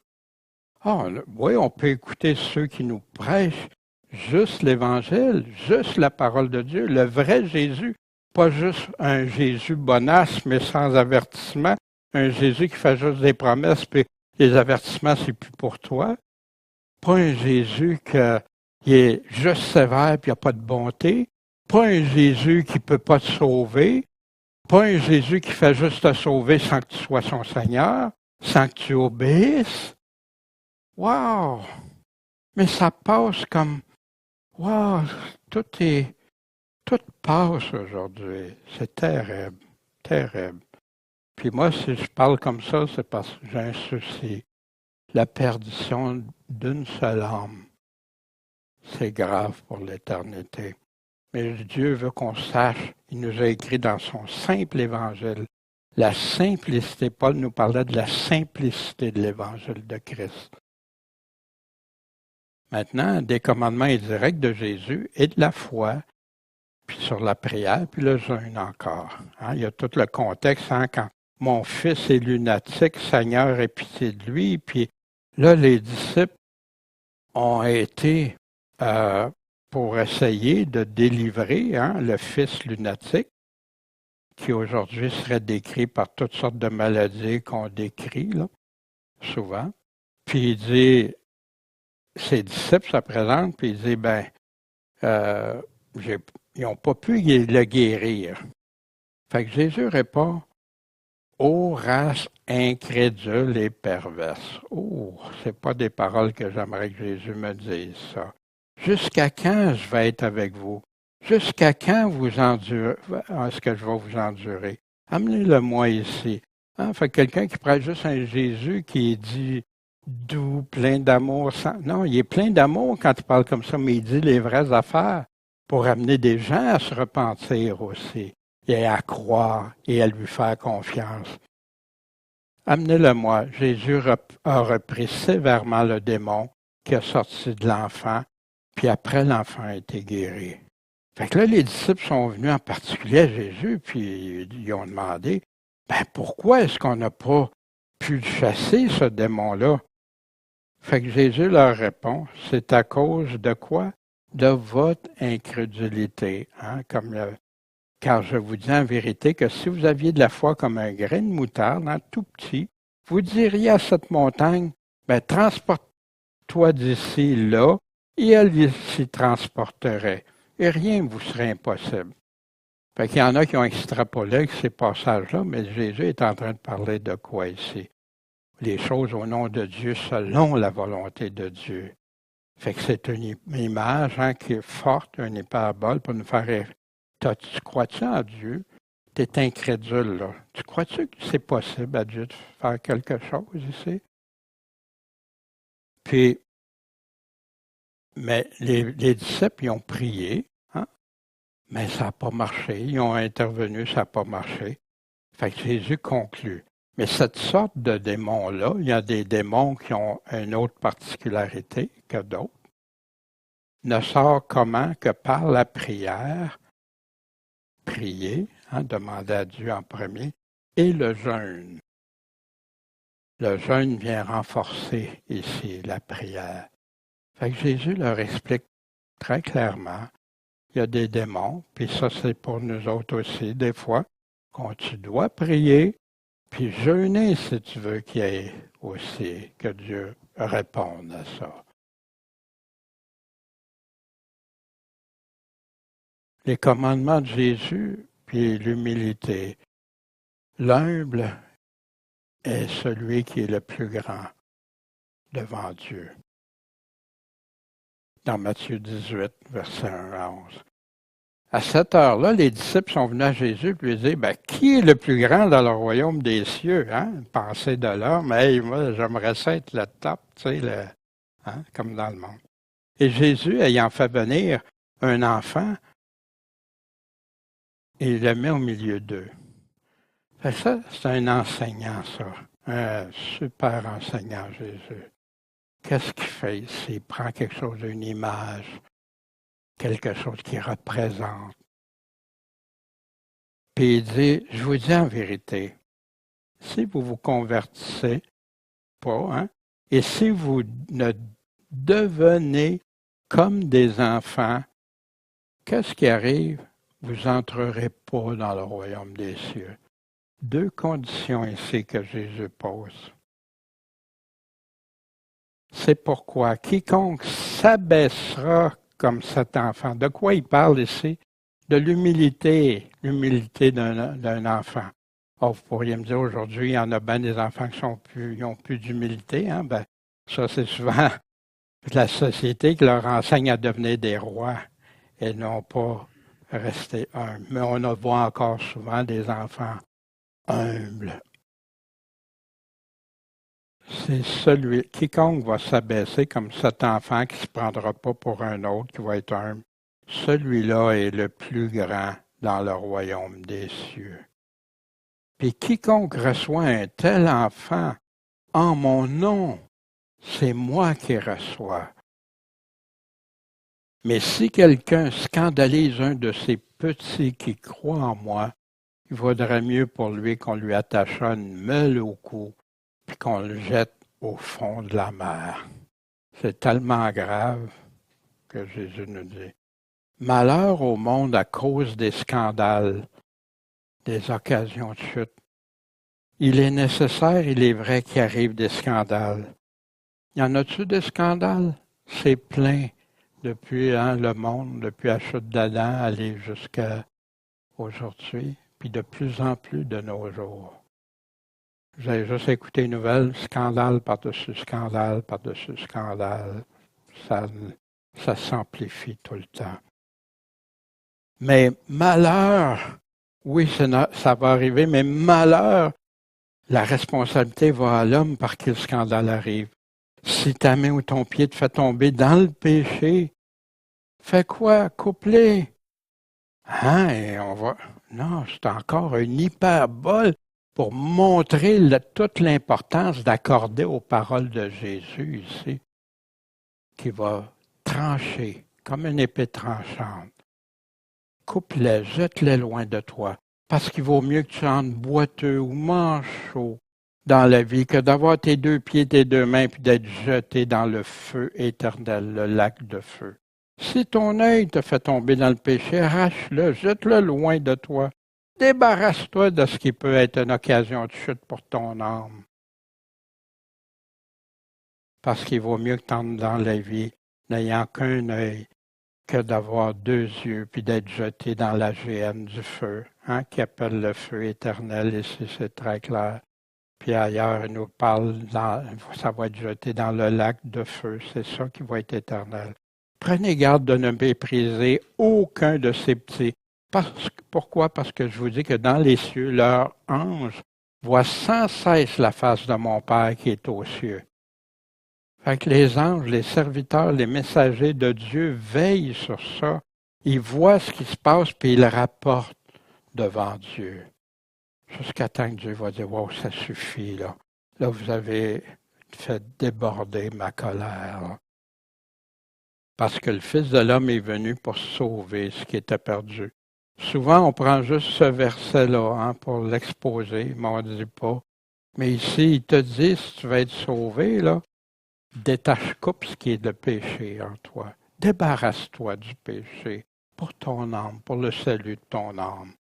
Speaker 1: Oui, on peut écouter ceux qui nous prêchent juste l'Évangile, juste la parole de Dieu, le vrai Jésus, pas juste un Jésus bonasse, mais sans avertissement, un Jésus qui fait juste des promesses, puis les avertissements, c'est plus pour toi. Pas un Jésus qui est juste sévère puis il n'y a pas de bonté. Pas un Jésus qui ne peut pas te sauver. Pas un Jésus qui fait juste te sauver sans que tu sois son Seigneur, sans que tu obéisses. Wow! Mais ça passe comme... Wow! Tout passe aujourd'hui. C'est terrible, terrible. Puis moi, si je parle comme ça, c'est parce que j'ai un souci. La perdition d'une seule âme, c'est grave pour l'éternité. Mais Dieu veut qu'on sache, il nous a écrit dans son simple évangile, la simplicité. Paul nous parlait de la simplicité de l'Évangile de Christ. Maintenant, des commandements indirects de Jésus et de la foi, puis sur la prière, puis le jeûne encore. Hein, il y a tout le contexte, hein, quand mon fils est lunatique, Seigneur, aie pitié de lui. Puis là, les disciples ont été pour essayer de délivrer le fils lunatique, qui aujourd'hui serait décrit par toutes sortes de maladies qu'on décrit là, souvent. Puis il dit, ses disciples se présentent, puis il dit, ils n'ont pas pu le guérir. Fait que Jésus répond, ô race incrédule et perverse. Oh, c'est pas des paroles que j'aimerais que Jésus me dise, ça. Jusqu'à quand je vais être avec vous? Jusqu'à quand est-ce que je vais vous endurer? Amenez-le-moi ici. Hein? Fait que quelqu'un qui prend juste un Jésus qui dit doux, plein d'amour. Non, il est plein d'amour quand il parle comme ça, mais il dit les vraies affaires pour amener des gens à se repentir aussi et à croire et à lui faire confiance. Amenez-le-moi. Jésus a repris sévèrement le démon qui a sorti de l'enfant, puis après l'enfant a été guéri. Fait que là, les disciples sont venus en particulier à Jésus, puis ils ont demandé, pourquoi est-ce qu'on n'a pas pu chasser ce démon-là? Fait que Jésus leur répond, c'est à cause de quoi? De votre incrédulité. Hein? Car je vous dis en vérité que si vous aviez de la foi comme un grain de moutarde, tout petit, vous diriez à cette montagne, transporte-toi d'ici là, et elle s'y transporterait. Et rien ne vous serait impossible. Fait qu'il y en a qui ont extrapolé avec ces passages-là, mais Jésus est en train de parler de quoi ici? Les choses au nom de Dieu selon la volonté de Dieu. Fait que c'est une image qui est forte, une hyperbole pour nous faire. Tu crois-tu en Dieu? Tu es incrédule, là. Tu crois-tu que c'est possible à Dieu de faire quelque chose ici? Puis, mais les disciples, ils ont prié, mais ça n'a pas marché. Ils ont intervenu, ça n'a pas marché. Fait que Jésus conclut. Mais cette sorte de démons-là, il y a des démons qui ont une autre particularité que d'autres, ne sort comment que par la prière, prier, demander à Dieu en premier, et le jeûne. Le jeûne vient renforcer ici la prière. Fait que Jésus leur explique très clairement, il y a des démons, puis ça c'est pour nous autres aussi, des fois, quand tu dois prier, puis jeûner si tu veux qu'il y ait aussi, que Dieu réponde à ça. Les commandements de Jésus, puis l'humilité. L'humble est celui qui est le plus grand devant Dieu. Dans Matthieu 18, versets 1 à 11. À cette heure-là, les disciples sont venus à Jésus et lui dire, qui est le plus grand dans le royaume des cieux? Pensée de l'homme, moi, j'aimerais ça être le top, comme dans le monde. Et Jésus, ayant fait venir un enfant, il le met au milieu d'eux. Ça, c'est un enseignant, ça. Un super enseignant, Jésus. Qu'est-ce qu'il fait ici? Il prend quelque chose d'une image, quelque chose qui représente. Puis il dit, je vous dis en vérité, si vous vous convertissez pas, et si vous ne devenez comme des enfants, qu'est-ce qui arrive? Vous n'entrerez pas dans le royaume des cieux. Deux conditions ici que Jésus pose. C'est pourquoi quiconque s'abaissera comme cet enfant. De quoi il parle ici? De l'humilité d'un enfant. Oh, vous pourriez me dire aujourd'hui, il y en a bien des enfants qui n'ont plus d'humilité. Ça, c'est souvent la société qui leur enseigne à devenir des rois et non pas rester humbles. Mais on en voit encore souvent des enfants humbles. C'est quiconque va s'abaisser comme cet enfant qui ne se prendra pas pour un autre, qui va être humble. Celui-là est le plus grand dans le royaume des cieux. Puis quiconque reçoit un tel enfant en mon nom, c'est moi qui reçois. Mais si quelqu'un scandalise un de ces petits qui croient en moi, il vaudrait mieux pour lui qu'on lui attachât une meule au cou puis qu'on le jette au fond de la mer. C'est tellement grave que Jésus nous dit. Malheur au monde à cause des scandales, des occasions de chute. Il est nécessaire, il est vrai qu'il arrive des scandales. Y en a-tu des scandales? C'est plein depuis le monde, depuis la chute d'Adam, aller jusqu'à aujourd'hui, puis de plus en plus de nos jours. Vous avez juste écouté les nouvelles, scandale par-dessus scandale, par-dessus scandale. Ça s'amplifie tout le temps. Mais malheur, oui, ça va arriver, mais malheur, la responsabilité va à l'homme par qui le scandale arrive. Si ta main ou ton pied te fait tomber dans le péché, fais quoi? Coupe-les. Hein? Et on va. Non, c'est encore une hyperbole pour montrer toute l'importance d'accorder aux paroles de Jésus ici, qui va trancher comme une épée tranchante. Coupe-les, jette-les loin de toi, parce qu'il vaut mieux que tu entres boiteux ou manchot dans la vie que d'avoir tes deux pieds, tes deux mains, puis d'être jeté dans le feu éternel, le lac de feu. Si ton œil te fait tomber dans le péché, arrache-le, jette-le loin de toi. Débarrasse-toi de ce qui peut être une occasion de chute pour ton âme. Parce qu'il vaut mieux que tu entres dans la vie n'ayant qu'un œil que d'avoir deux yeux puis d'être jeté dans la géhenne du feu, qui appelle le feu éternel. Ici, c'est très clair. Puis ailleurs, il nous parle, ça va être jeté dans le lac de feu. C'est ça qui va être éternel. Prenez garde de ne mépriser aucun de ces petits. Pourquoi? Parce que je vous dis que dans les cieux, leur ange voit sans cesse la face de mon Père qui est aux cieux. Fait que les anges, les serviteurs, les messagers de Dieu veillent sur ça. Ils voient ce qui se passe, puis ils le rapportent devant Dieu. Jusqu'à temps que Dieu va dire, wow, ça suffit, là. Là, vous avez fait déborder ma colère. Parce que le Fils de l'homme est venu pour sauver ce qui était perdu. Souvent, on prend juste ce verset-là pour l'exposer, mais on ne dit pas. Mais ici, il te dit, si tu veux être sauvé, là, coupe ce qui est de péché en toi. Débarrasse-toi du péché pour ton âme, pour le salut de ton âme.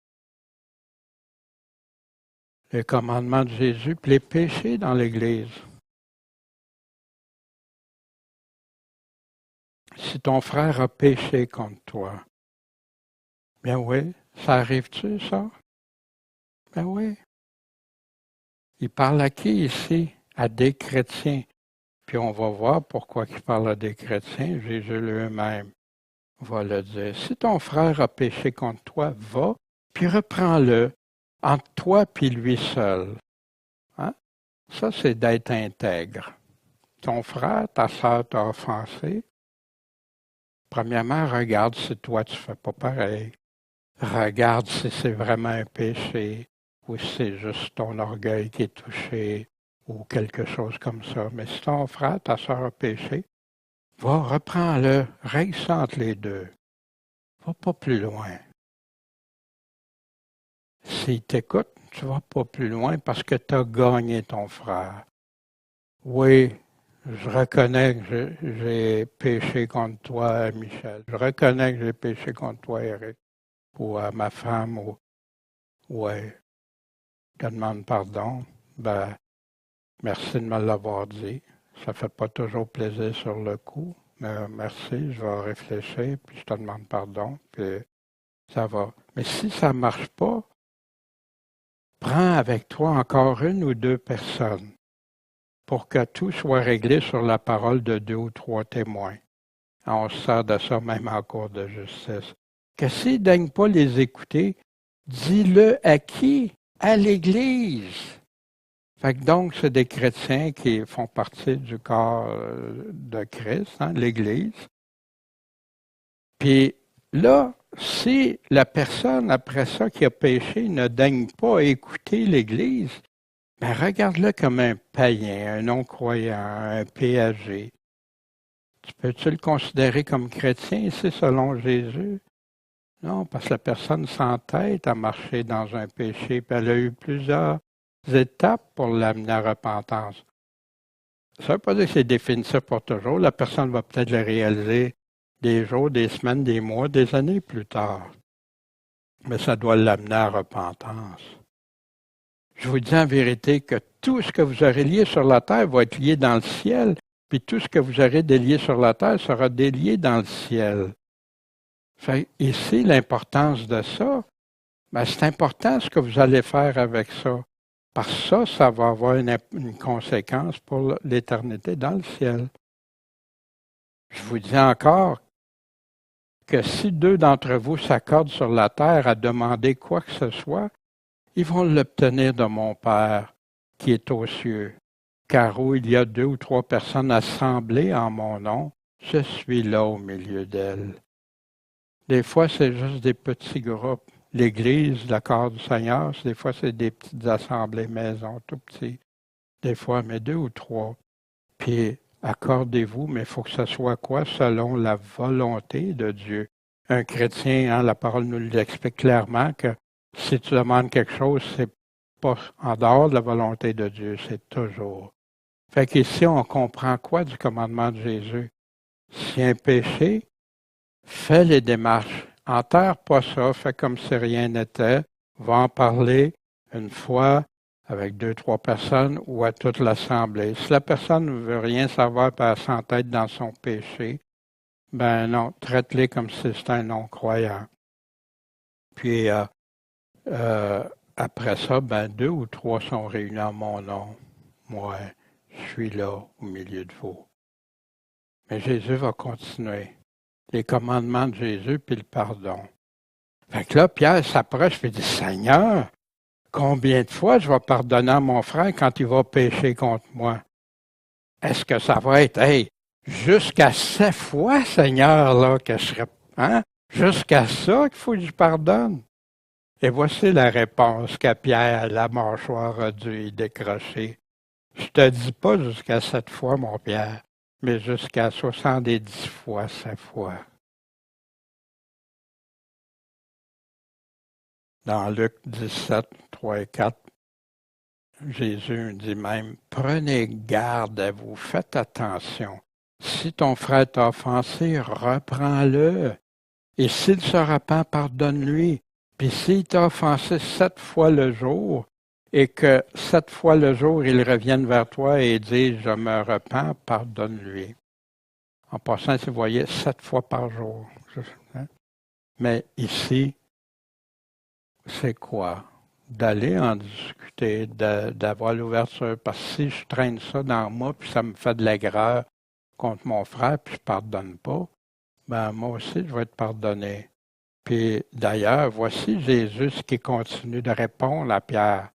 Speaker 1: Les commandements de Jésus, puis les péchés dans l'Église. Si ton frère a péché contre toi, bien oui, ça arrive-tu, ça? Ben oui. Il parle à qui ici? À des chrétiens. Puis on va voir pourquoi il parle à des chrétiens. Jésus lui-même va le dire. Si ton frère a péché contre toi, va, puis reprends-le entre toi puis lui seul. Ça, c'est d'être intègre. Ton frère, ta sœur t'a offensé. Premièrement, regarde si toi, tu ne fais pas pareil. Regarde si c'est vraiment un péché ou si c'est juste ton orgueil qui est touché ou quelque chose comme ça. Mais si ton frère, ta sœur a péché, va, reprends-le, règle ça entre les deux. Va pas plus loin. S'il t'écoute, tu vas pas plus loin parce que tu as gagné ton frère. Oui, je reconnais que j'ai péché contre toi, Michel. Je reconnais que j'ai péché contre toi, Eric. Ou à ma femme, ou ouais, je demande pardon. Ben, merci de me l'avoir dit. Ça fait pas toujours plaisir sur le coup, mais merci, je vais réfléchir, puis je te demande pardon, puis ça va. Mais si ça marche pas, prends avec toi encore une ou deux personnes pour que tout soit réglé sur la parole de 2 ou 3 témoins. On se sert de ça même en cours de justice. Que s'ils ne daignent pas les écouter, dis-le à qui? À l'Église. Fait que donc, c'est des chrétiens qui font partie du corps de Christ, l'Église. Puis, Là, si la personne, après ça, qui a péché, ne daigne pas écouter l'Église, ben regarde-le comme un païen, un non-croyant, un péager. Peux-tu le considérer comme chrétien ici, selon Jésus? Non, parce que la personne s'entête à marcher dans un péché, puis elle a eu plusieurs étapes pour l'amener à la repentance. Ça ne veut pas dire que c'est définitif pour toujours. La personne va peut-être le réaliser des jours, des semaines, des mois, des années plus tard. Mais ça doit l'amener à la repentance. Je vous dis en vérité que tout ce que vous aurez lié sur la terre va être lié dans le ciel, puis tout ce que vous aurez délié sur la terre sera délié dans le ciel. Fait, ici, l'importance de ça, ben, c'est important ce que vous allez faire avec ça. Parce que ça va avoir une conséquence pour l'éternité dans le ciel. Je vous dis encore que si 2 d'entre vous s'accordent sur la terre à demander quoi que ce soit, ils vont l'obtenir de mon Père qui est aux cieux. Car où il y a 2 ou 3 personnes assemblées en mon nom, je suis là au milieu d'elles. Des fois, c'est juste des petits groupes. L'Église, le corps du Seigneur, des fois, c'est des petites assemblées maisons, tout petits. Des fois, mais 2 ou 3. Puis, accordez-vous, mais il faut que ce soit quoi? Selon la volonté de Dieu. Un chrétien, la parole nous l'explique clairement que si tu demandes quelque chose, c'est pas en dehors de la volonté de Dieu, c'est toujours. Fait qu'ici, on comprend quoi du commandement de Jésus? Si un péché, fais les démarches. Enterre pas ça, fais comme si rien n'était. Va en parler une fois avec 2, 3 personnes ou à toute l'assemblée. Si la personne ne veut rien savoir et elle s'entête dans son péché, ben non, traite-les comme si c'était un non-croyant. Puis après ça, ben 2 ou 3 sont réunis en mon nom. Moi, je suis là au milieu de vous. Mais Jésus va continuer. Les commandements de Jésus, puis le pardon. Fait que là, Pierre s'approche et dit, Seigneur, combien de fois je vais pardonner à mon frère quand il va pécher contre moi? Est-ce que ça va être, jusqu'à 7 fois, Seigneur, là, que je serais, jusqu'à ça qu'il faut que je pardonne? Et voici la réponse qu'à Pierre, la mâchoire a dû y décrocher. Je te dis pas jusqu'à 7 fois, mon Pierre, mais jusqu'à 70 fois 7 fois. Dans Luc 17, 3 et 4, Jésus dit même, prenez garde à vous, faites attention. Si ton frère t'a offensé, reprends-le. Et s'il se repent, pardonne-lui. Puis s'il t'a offensé 7 fois le jour, et que 7 fois le jour, il revienne vers toi et dise, je me repens, pardonne-lui. En passant, si vous voyez, 7 fois par jour. Mais ici, c'est quoi? D'aller en discuter, d'avoir l'ouverture. Parce que si je traîne ça dans moi, puis ça me fait de l'aigreur contre mon frère, puis je ne pardonne pas, ben moi aussi, je vais être pardonné. Puis d'ailleurs, voici Jésus qui continue de répondre à Pierre.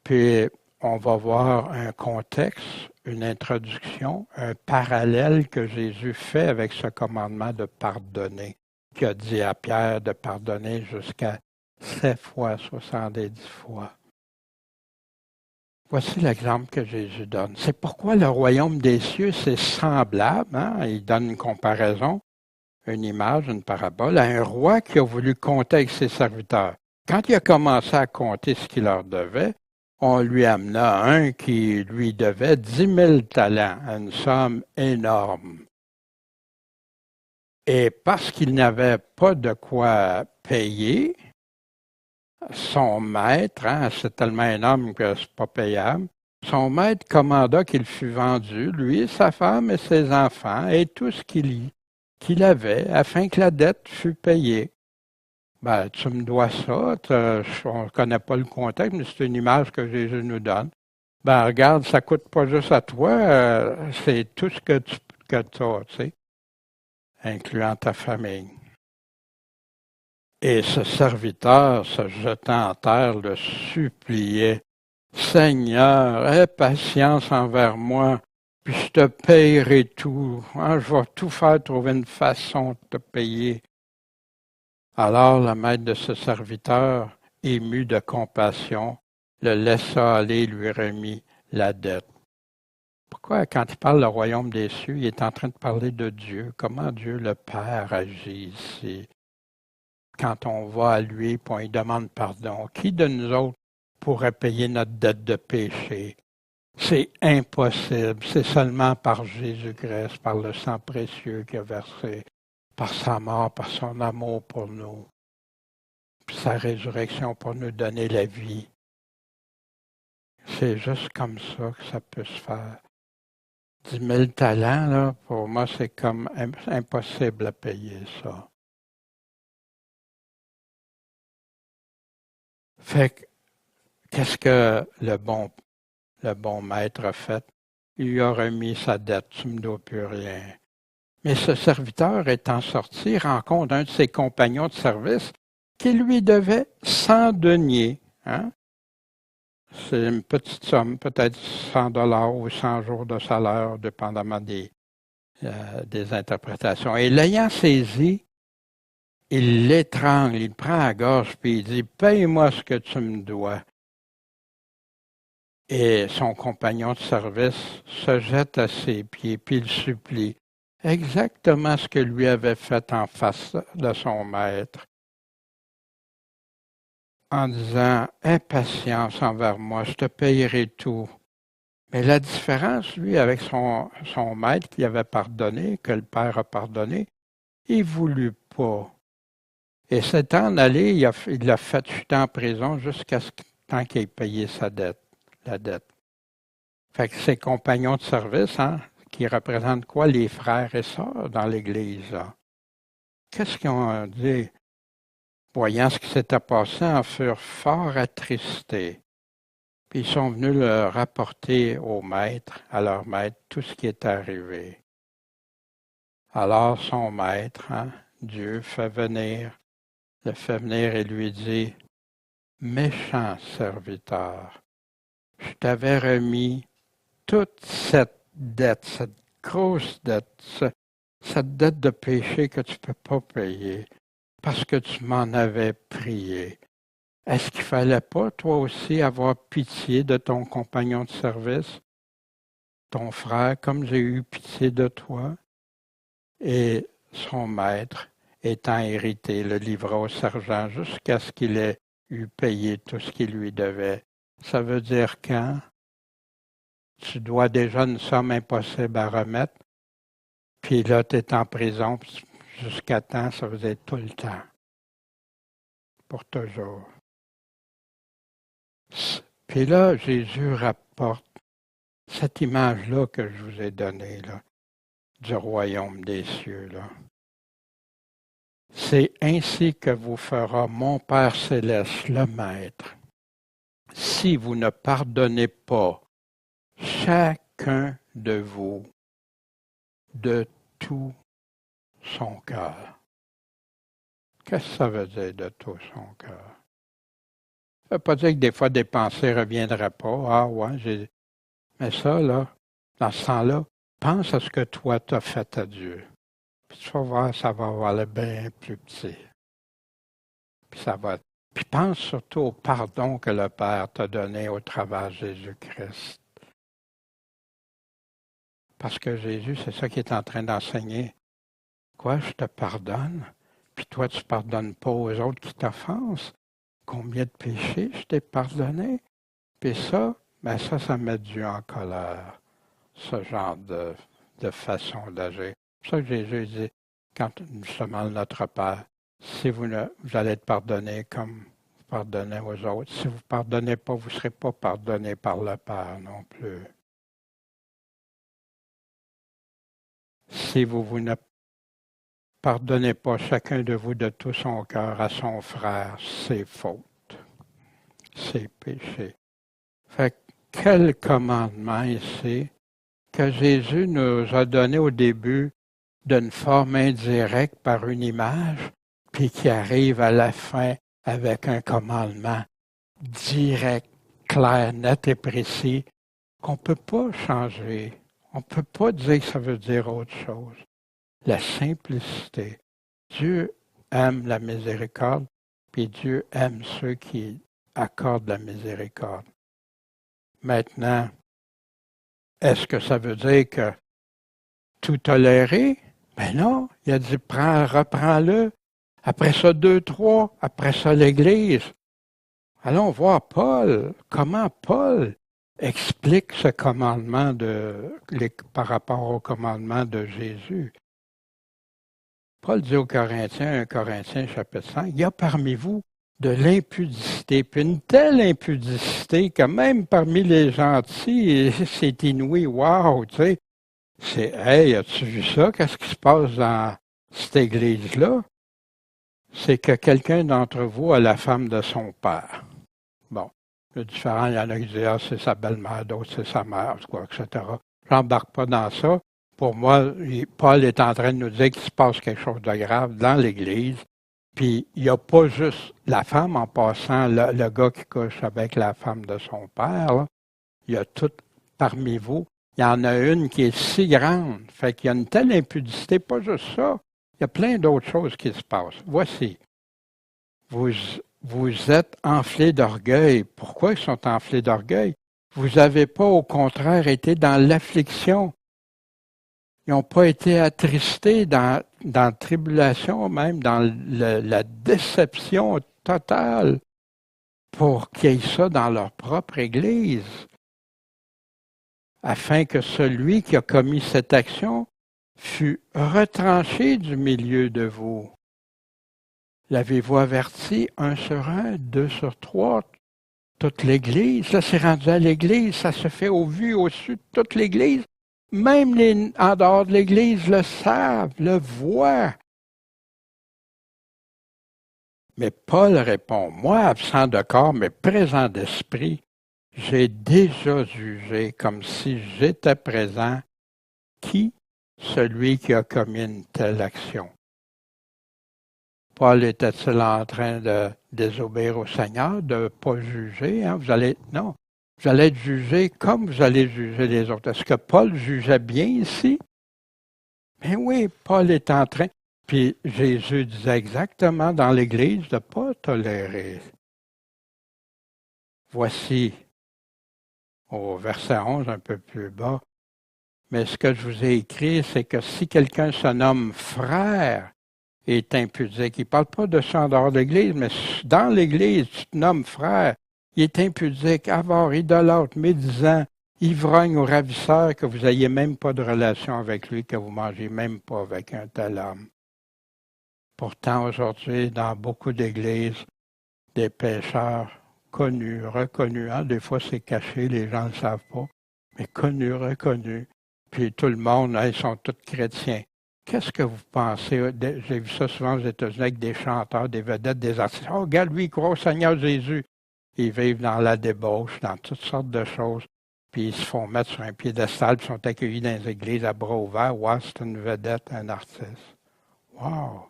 Speaker 1: Puis on va voir un contexte, une introduction, un parallèle que Jésus fait avec ce commandement de pardonner, qui a dit à Pierre de pardonner jusqu'à 7 fois, 70 fois. Voici l'exemple que Jésus donne. C'est pourquoi le royaume des cieux, c'est semblable, il donne une comparaison, une image, une parabole, à un roi qui a voulu compter avec ses serviteurs. Quand il a commencé à compter ce qu'il leur devait, on lui amena un qui lui devait 10 000 talents, une somme énorme. Et parce qu'il n'avait pas de quoi payer, son maître, c'est tellement énorme que c'est pas payable, son maître commanda qu'il fût vendu, lui, sa femme et ses enfants, et tout ce qu'il avait, afin que la dette fût payée. Ben, tu me dois ça, on ne connaît pas le contexte, mais c'est une image que Jésus nous donne. Ben, regarde, ça ne coûte pas juste à toi, c'est tout ce que tu as, tu sais, incluant ta famille. Et ce serviteur, se jetant en terre, le suppliait. Seigneur, aie patience envers moi, puis je te payerai tout. Je vais tout faire trouver une façon de te payer. Alors le maître de ce serviteur, ému de compassion, le laissa aller et lui remit la dette. Pourquoi, quand il parle du royaume des cieux, il est en train de parler de Dieu, comment Dieu le Père agit ici? Quand on va à lui et on lui demande pardon, qui de nous autres pourrait payer notre dette de péché? C'est impossible, c'est seulement par Jésus-Christ, par le sang précieux qu'il a versé, par sa mort, par son amour pour nous, puis sa résurrection pour nous donner la vie. C'est juste comme ça que ça peut se faire. 10 000 talents, là, pour moi, c'est comme impossible à payer ça. Fait que, qu'est-ce que le bon maître a fait? Il lui a remis sa dette, tu ne me dois plus rien. Mais ce serviteur étant sorti, rencontre un de ses compagnons de service qui lui devait 100 deniers. Hein? C'est une petite somme, peut-être 100 $ ou 100 jours de salaire, dépendamment des interprétations. Et l'ayant saisi, il l'étrangle, il prend à la gorge, puis il dit, paye-moi ce que tu me dois. Et son compagnon de service se jette à ses pieds, puis il supplie. Exactement ce que lui avait fait en face de son maître, en disant, aie patience envers moi, je te payerai tout. Mais la différence, lui, avec son maître qui avait pardonné, que le père a pardonné, il ne voulut pas. Et s'étant allé, il l'a fait chuter en prison jusqu'à ce temps qu'il ait payé sa dette, la dette. Fait que ses compagnons de service, hein, qui représentent quoi? Les frères et sœurs dans l'Église. Hein. Qu'est-ce qu'ils ont dit? Voyant ce qui s'était passé, en furent fort attristés. Puis ils sont venus le rapporter au maître, à leur maître, tout ce qui est arrivé. Alors son maître, hein, Dieu, le fait venir et lui dit, méchant serviteur, je t'avais remis toute cette dette, cette grosse dette, cette dette de péché que tu ne peux pas payer parce que tu m'en avais prié. Est-ce qu'il ne fallait pas, toi aussi, avoir pitié de ton compagnon de service, ton frère, comme j'ai eu pitié de toi? Et son maître, étant irrité, le livra au sergent jusqu'à ce qu'il ait eu payé tout ce qu'il lui devait. Ça veut dire quand tu dois déjà une somme impossible à remettre, puis là, tu es en prison jusqu'à temps, ça veut dire tout le temps, pour toujours. Puis là, Jésus rapporte cette image-là que je vous ai donnée, là, du royaume des cieux. Là. C'est ainsi que vous fera mon Père céleste, le Maître, si vous ne pardonnez pas chacun de vous de tout son cœur. Qu'est-ce que ça veut dire de tout son cœur? Ça ne veut pas dire que des fois des pensées ne reviendraient pas. Ah ouais, mais ça, là, dans ce temps-là, pense à ce que toi t'as fait à Dieu. Puis tu vas voir, ça va avoir le bien plus petit. Puis pense surtout au pardon que le Père t'a donné au travers de Jésus-Christ. Parce que Jésus, c'est ça qu'il est en train d'enseigner. Quoi, je te pardonne, puis toi, tu ne pardonnes pas aux autres qui t'offensent. Combien de péchés je t'ai pardonné? Puis ça, ben ça met Dieu en colère, ce genre de façon d'agir. C'est pour ça que Jésus dit, quand justement notre Père, si vous allez être pardonné comme vous pardonnez aux autres, si vous ne pardonnez pas, vous ne serez pas pardonné par le Père non plus. Si vous ne pardonnez pas chacun de vous de tout son cœur à son frère, c'est faute, c'est péché. Fait quel commandement ici que Jésus nous a donné au début d'une forme indirecte par une image, puis qui arrive à la fin avec un commandement direct, clair, net et précis, qu'on ne peut pas changer. On ne peut pas dire que ça veut dire autre chose. La simplicité. Dieu aime la miséricorde, puis Dieu aime ceux qui accordent la miséricorde. Maintenant, est-ce que ça veut dire que tout tolérer? Ben non, il a dit, reprends-le. Après ça, 2, 3, après ça, l'Église. Allons voir Paul, comment Paul explique ce commandement par rapport au commandement de Jésus. Paul dit aux Corinthiens, 1 Corinthiens chapitre 5, il y a parmi vous de l'impudicité, puis une telle impudicité que même parmi les gentils, c'est inouï, wow, tu sais, c'est, hey, as-tu vu ça? Qu'est-ce qui se passe dans cette église-là? C'est que quelqu'un d'entre vous a la femme de son père. Bon, le différent, il y en a qui disent, ah, c'est sa belle-mère, d'autres, c'est sa mère, quoi, etc. J'embarque pas dans ça. Pour moi, Paul est en train de nous dire qu'il se passe quelque chose de grave dans l'Église. Puis, il n'y a pas juste la femme en passant, le gars qui couche avec la femme de son père. Là. Il y a tout parmi vous. Il y en a une qui est si grande. Fait qu'il y a une telle impudicité, pas juste ça. Il y a plein d'autres choses qui se passent. Voici. Vous êtes enflés d'orgueil. Pourquoi ils sont enflés d'orgueil? Vous n'avez pas, au contraire, été dans l'affliction. Ils n'ont pas été attristés dans la tribulation, même dans la déception totale pour qu'il y ait ça dans leur propre Église, afin que celui qui a commis cette action fût retranché du milieu de vous. L'avez-vous averti 1 sur 1, 2 sur 3, toute l'Église? Là, c'est rendu à l'Église, ça se fait au vu, au su de toute l'Église. Même les en dehors de l'Église le savent, le voient. Mais Paul répond, moi, absent de corps, mais présent d'esprit, j'ai déjà jugé comme si j'étais présent qui? Celui qui a commis une telle action. Paul était-il en train de désobéir au Seigneur, de ne pas juger? Hein? Non. Vous allez être jugés comme vous allez juger les autres. Est-ce que Paul jugeait bien ici? Ben oui, Paul est en train. Puis Jésus disait exactement dans l'Église de ne pas tolérer. Voici, au verset 11, un peu plus bas, mais ce que je vous ai écrit, c'est que si quelqu'un se nomme frère et est impudique, il ne parle pas de ça en dehors de l'Église, mais dans l'Église, tu te nommes frère, il est impudique, avare, idolâtre, médisant, ivrogne ou ravisseur, que vous n'ayez même pas de relation avec lui, que vous ne mangez même pas avec un tel homme. Pourtant, aujourd'hui, dans beaucoup d'églises, des pécheurs connus, reconnus, hein, des fois c'est caché, les gens ne le savent pas, mais connus, reconnus, puis tout le monde, hein, ils sont tous chrétiens. Qu'est-ce que vous pensez? J'ai vu ça souvent aux États-Unis avec des chanteurs, des vedettes, des artistes. Oh, regarde, lui, il croit au Seigneur Jésus. Ils vivent dans la débauche, dans toutes sortes de choses. Puis ils se font mettre sur un piédestal, puis sont accueillis dans les églises à bras ouverts. Wow, c'est une vedette, un artiste. Wow!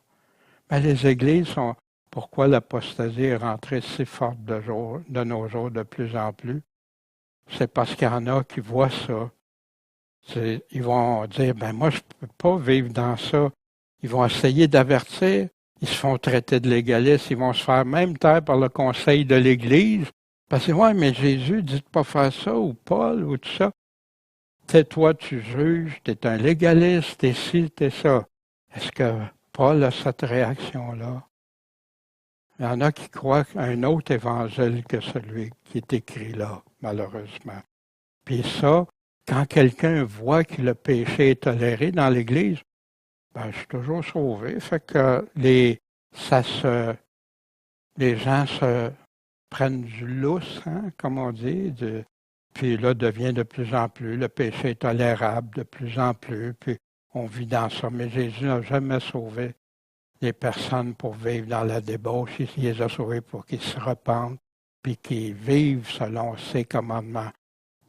Speaker 1: Mais les églises sont... Pourquoi l'apostasie est rentrée si forte de nos jours de plus en plus? C'est parce qu'il y en a qui voient ça. Ils vont dire, ben moi, je ne peux pas vivre dans ça. Ils vont essayer d'avertir. Ils se font traiter de légalistes. Ils vont se faire même taire par le conseil de l'Église. Parce que, ouais, mais Jésus dit de pas faire ça, ou Paul, ou tout ça. Toi, tu juges, tu es un légaliste, t'es ci, t'es ça. Est-ce que Paul a cette réaction-là? Il y en a qui croient à un autre évangile que celui qui est écrit là, malheureusement. Puis ça, quand quelqu'un voit que le péché est toléré dans l'Église, ben, je suis toujours sauvé. Fait que les gens se prennent du lousse, hein, comme on dit, puis là, devient de plus en plus, le péché est tolérable de plus en plus, puis on vit dans ça. Mais Jésus n'a jamais sauvé les personnes pour vivre dans la débauche. Il les a sauvés pour qu'ils se repentent, puis qu'ils vivent selon ses commandements.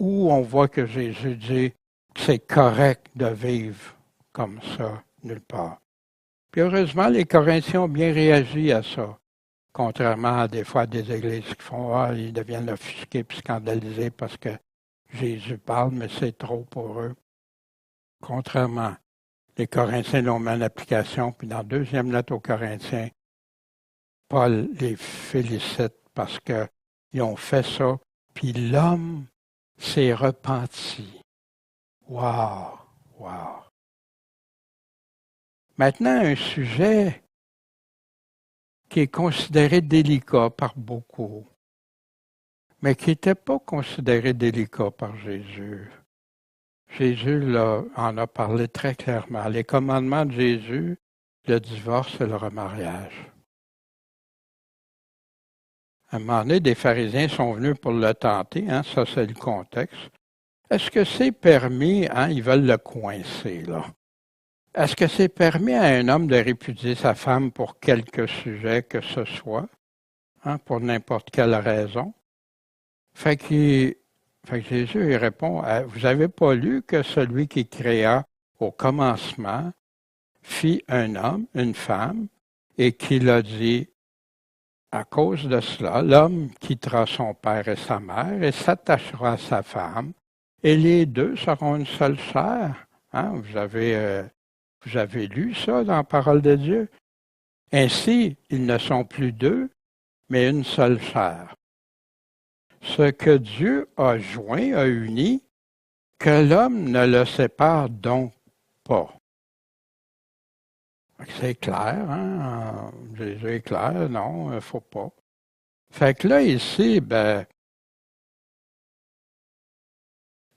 Speaker 1: Où on voit que Jésus dit que c'est correct de vivre comme ça, nulle part. Puis heureusement, les Corinthiens ont bien réagi à ça, contrairement à des fois des églises qui font « Ah, ils deviennent offusqués puis scandalisés parce que Jésus parle, mais c'est trop pour eux. » Contrairement, les Corinthiens l'ont mis en application, puis dans la deuxième lettre aux Corinthiens, Paul les félicite parce qu'ils ont fait ça, puis l'homme s'est repenti. Wow! Wow! Maintenant, un sujet qui est considéré délicat par beaucoup, mais qui n'était pas considéré délicat par Jésus. Jésus en a parlé très clairement. Les commandements de Jésus, le divorce et le remariage. À un moment donné, des pharisiens sont venus pour le tenter, hein, ça c'est le contexte. Est-ce que c'est permis, hein, ils veulent le coincer, là. Est-ce que c'est permis à un homme de répudier sa femme pour quelque sujet que ce soit, hein, pour n'importe quelle raison? Fait que Jésus il répond, vous n'avez pas lu que celui qui créa au commencement fit un homme, une femme, et qu'il a dit, à cause de cela, l'homme quittera son père et sa mère et s'attachera à sa femme, et les deux seront une seule chair. Hein? Vous avez lu ça dans la parole de Dieu? Ainsi, ils ne sont plus deux, mais une seule chair. Ce que Dieu a joint, a uni, que l'homme ne le sépare donc pas. C'est clair, hein? Jésus est clair, non, il ne faut pas. Fait que là, ici,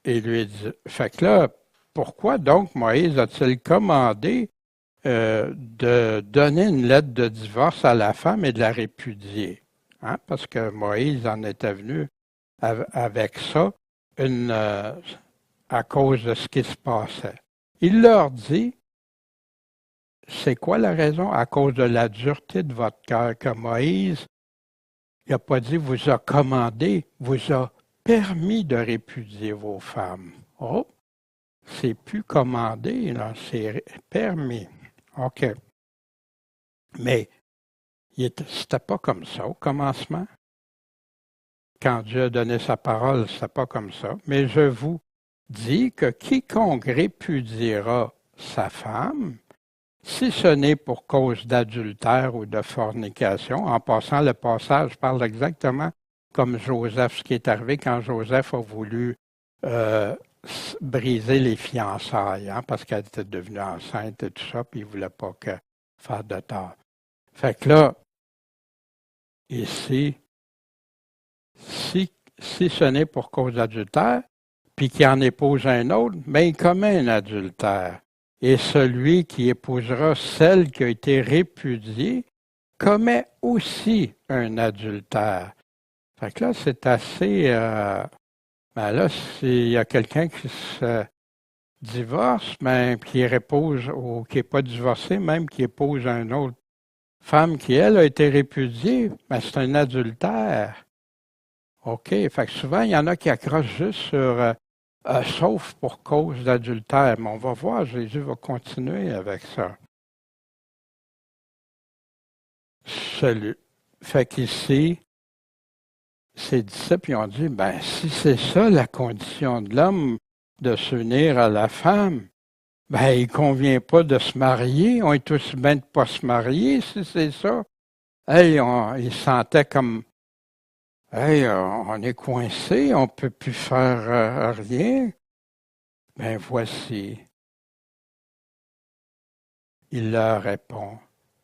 Speaker 1: il lui dit, fait que là, pourquoi donc Moïse a-t-il commandé de donner une lettre de divorce à la femme et de la répudier? Hein? Parce que Moïse en était venu avec ça à cause de ce qui se passait. Il leur dit, c'est quoi la raison? À cause de la dureté de votre cœur que Moïse, il n'a pas dit vous a commandé, vous a permis de répudier vos femmes. Oh, c'est plus commandé, là, c'est permis. OK. Mais c'était pas comme ça au commencement. Quand Dieu a donné sa parole, c'était pas comme ça. Mais je vous dis que quiconque répudiera sa femme, si ce n'est pour cause d'adultère ou de fornication, en passant, le passage parle exactement comme Joseph, ce qui est arrivé quand Joseph a voulu briser les fiançailles, hein, parce qu'elle était devenue enceinte et tout ça, puis il ne voulait pas faire de tort. Fait que là, ici, si ce n'est pour cause d'adultère, puis qu'il en épouse un autre, mais il commet un adultère. Et celui qui épousera celle qui a été répudiée commet aussi un adultère. Fait que là, c'est assez... là, s'il y a quelqu'un qui se divorce, même qui épouse, ou qui n'est pas divorcé, même qui épouse une autre femme qui, elle, a été répudiée, c'est un adultère. OK. Fait que souvent, il y en a qui accrochent juste sur... sauf pour cause d'adultère. Mais on va voir, Jésus va continuer avec ça. Fait qu'ici, ses disciples ont dit, si c'est ça la condition de l'homme, de s'unir à la femme, il ne convient pas de se marier, on est aussi bien de ne pas se marier, si c'est ça. Hey, ils se sentaient comme, on est coincé, on ne peut plus faire rien. Voici. Il leur répond,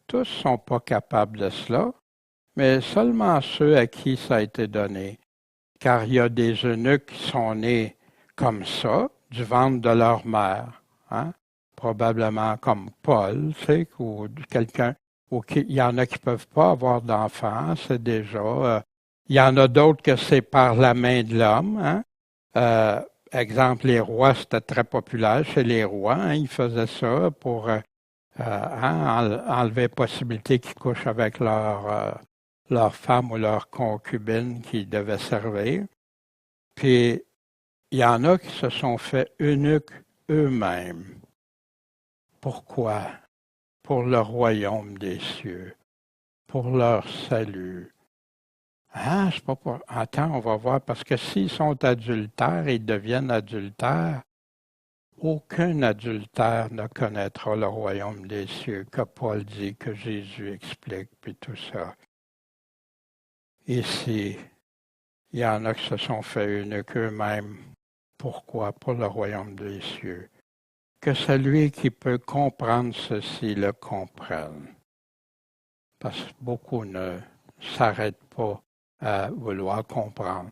Speaker 1: tous ne sont pas capables de cela, mais seulement ceux à qui ça a été donné. Car il y a des eunuques qui sont nés comme ça, du ventre de leur mère, hein? Probablement comme Paul, ou quelqu'un, il y en a qui ne peuvent pas avoir d'enfants, c'est déjà... il y en a d'autres que c'est par la main de l'homme, hein? Exemple, les rois, c'était très populaire chez les rois, hein? Ils faisaient ça pour enlever la possibilité qu'ils couchent avec leur femme ou leur concubine qui devait servir. Puis, il y en a qui se sont fait eunuques eux-mêmes. Pourquoi? Pour le royaume des cieux, pour leur salut. C'est pas pour... Attends, on va voir, parce que s'ils sont adultères, ils deviennent adultères. Aucun adultère ne connaîtra le royaume des cieux, que Paul dit, que Jésus explique, puis tout ça. Ici, il y en a qui se sont fait une qu'eux-mêmes. Pourquoi? Pour le royaume des cieux. Que celui qui peut comprendre ceci le comprenne. Parce que beaucoup ne s'arrêtent pas à vouloir comprendre.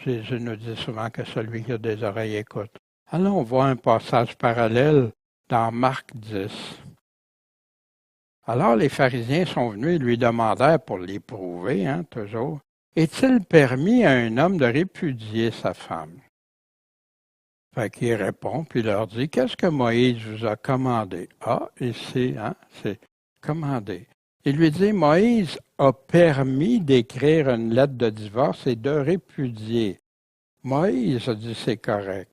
Speaker 1: Jésus nous dit souvent que celui qui a des oreilles écoute. Alors on voit un passage parallèle dans Marc 10. Alors les pharisiens sont venus et lui demandèrent pour l'éprouver, toujours, est-il permis à un homme de répudier sa femme? Fait qu'il répond, puis il leur dit, qu'est-ce que Moïse vous a commandé? Ah, ici, c'est commandé. Il lui dit, Moïse a permis d'écrire une lettre de divorce et de répudier. Moïse a dit, c'est correct.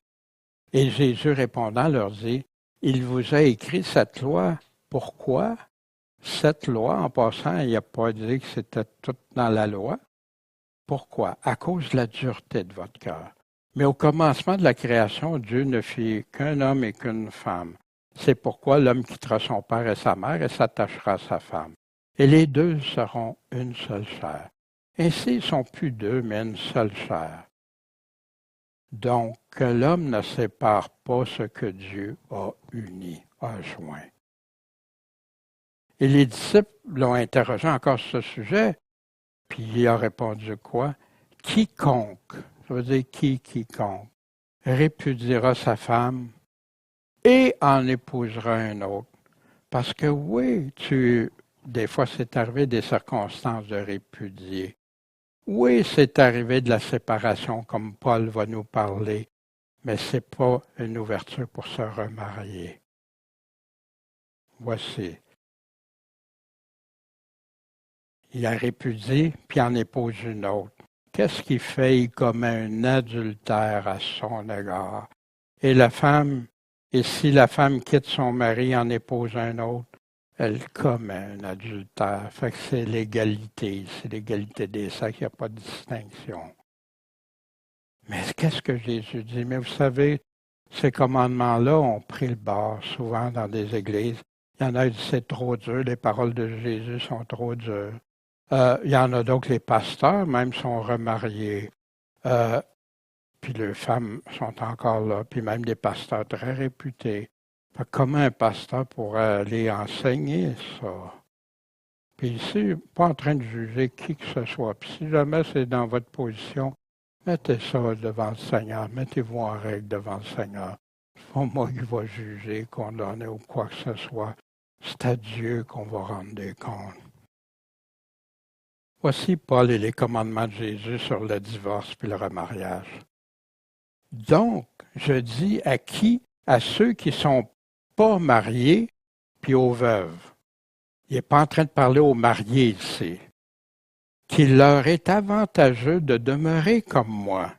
Speaker 1: Et Jésus répondant leur dit, il vous a écrit cette loi. Pourquoi? Cette loi, en passant, il n'a pas dit que c'était tout dans la loi. Pourquoi? À cause de la dureté de votre cœur. Mais au commencement de la création, Dieu ne fit qu'un homme et qu'une femme. C'est pourquoi l'homme quittera son père et sa mère et s'attachera à sa femme. Et les deux seront une seule chair. Ainsi, ils ne sont plus deux, mais une seule chair. Donc, que l'homme ne sépare pas ce que Dieu a uni, a joint. Et les disciples l'ont interrogé encore sur ce sujet, puis il a répondu quoi? Quiconque, ça veut dire quiconque, répudiera sa femme et en épousera un autre. Parce que oui, des fois c'est arrivé des circonstances de répudier. Oui, c'est arrivé de la séparation, comme Paul va nous parler, mais ce n'est pas une ouverture pour se remarier. Voici. Il a répudié, puis en épouse une autre. Qu'est-ce qu'il fait? Il commet un adultère à son égard. Et si la femme quitte son mari et en épouse un autre, elle commet un adultère. Fait que c'est l'égalité des sexes, il n'y a pas de distinction. Mais qu'est-ce que Jésus dit? Mais vous savez, ces commandements-là ont pris le bord souvent dans des églises. Il y en a qui disent c'est trop dur, les paroles de Jésus sont trop dures. Il y en a d'autres, les pasteurs même sont remariés. Puis les femmes sont encore là, puis même des pasteurs très réputés. Comment un pasteur pourrait aller enseigner ça? Puis ici, pas en train de juger qui que ce soit. Puis si jamais c'est dans votre position, mettez ça devant le Seigneur. Mettez-vous en règle devant le Seigneur. C'est pas moi qui va juger, condamner ou quoi que ce soit. C'est à Dieu qu'on va rendre des comptes. Voici Paul et les commandements de Jésus sur le divorce puis le remariage. Donc, je dis à qui? À ceux qui ne sont pas mariés puis aux veuves. Il n'est pas en train de parler aux mariés ici. Qu'il leur est avantageux de demeurer comme moi.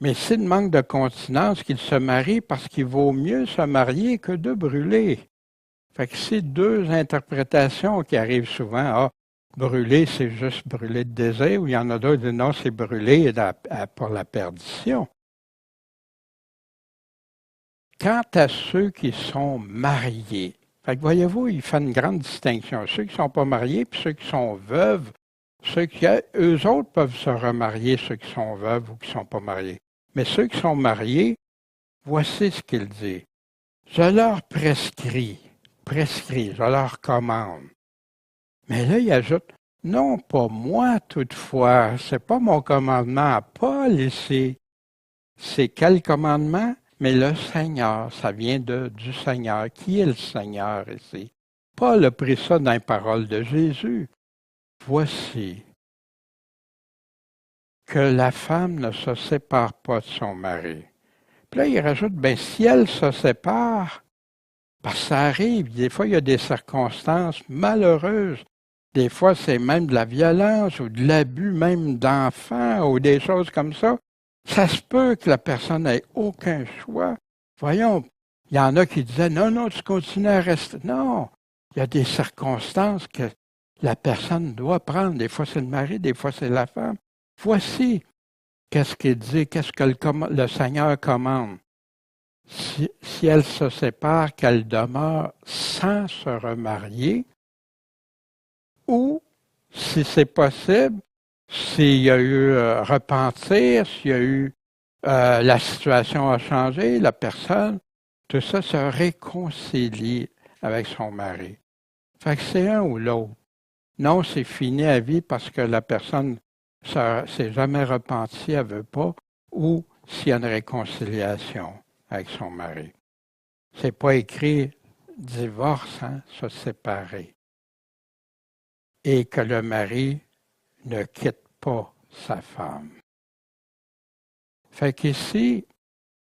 Speaker 1: Mais s'il manque de continence, qu'ils se marient parce qu'il vaut mieux se marier que de brûler. Fait que c'est deux interprétations qui arrivent souvent. Brûler, c'est juste brûler de désir, ou il y en a d'autres qui disent non, c'est brûler pour la perdition. Quant à ceux qui sont mariés, fait que voyez-vous, il fait une grande distinction. Ceux qui ne sont pas mariés, puis ceux qui sont veuves, eux autres peuvent se remarier, ceux qui sont veuves ou qui ne sont pas mariés. Mais ceux qui sont mariés, voici ce qu'il dit. Je leur prescris, je leur commande. Mais là, il ajoute, non pas moi toutefois, c'est pas mon commandement à Paul ici. C'est quel commandement? Mais le Seigneur, ça vient du Seigneur. Qui est le Seigneur ici? Paul a pris ça dans les paroles de Jésus. Voici que la femme ne se sépare pas de son mari. Puis là, il rajoute, si elle se sépare, parce que ça arrive, des fois, il y a des circonstances malheureuses. Des fois, c'est même de la violence ou de l'abus même d'enfants ou des choses comme ça. Ça se peut que la personne n'ait aucun choix. Voyons, il y en a qui disaient, non, tu continues à rester. Non, il y a des circonstances que la personne doit prendre. Des fois, c'est le mari, des fois, c'est la femme. Voici qu'est-ce qu'il dit, qu'est-ce que le Seigneur commande. Si elle se sépare, qu'elle demeure sans se remarier, ou, si c'est possible, s'il y a eu repentir, s'il y a eu la situation a changé, la personne, tout ça se réconcilie avec son mari. Fait que c'est un ou l'autre. Non, c'est fini à vie parce que la personne s'est jamais repentie, elle veut pas, ou s'il y a une réconciliation avec son mari. C'est pas écrit divorce, hein, se séparer. Et que le mari ne quitte pas sa femme. Fait qu'ici,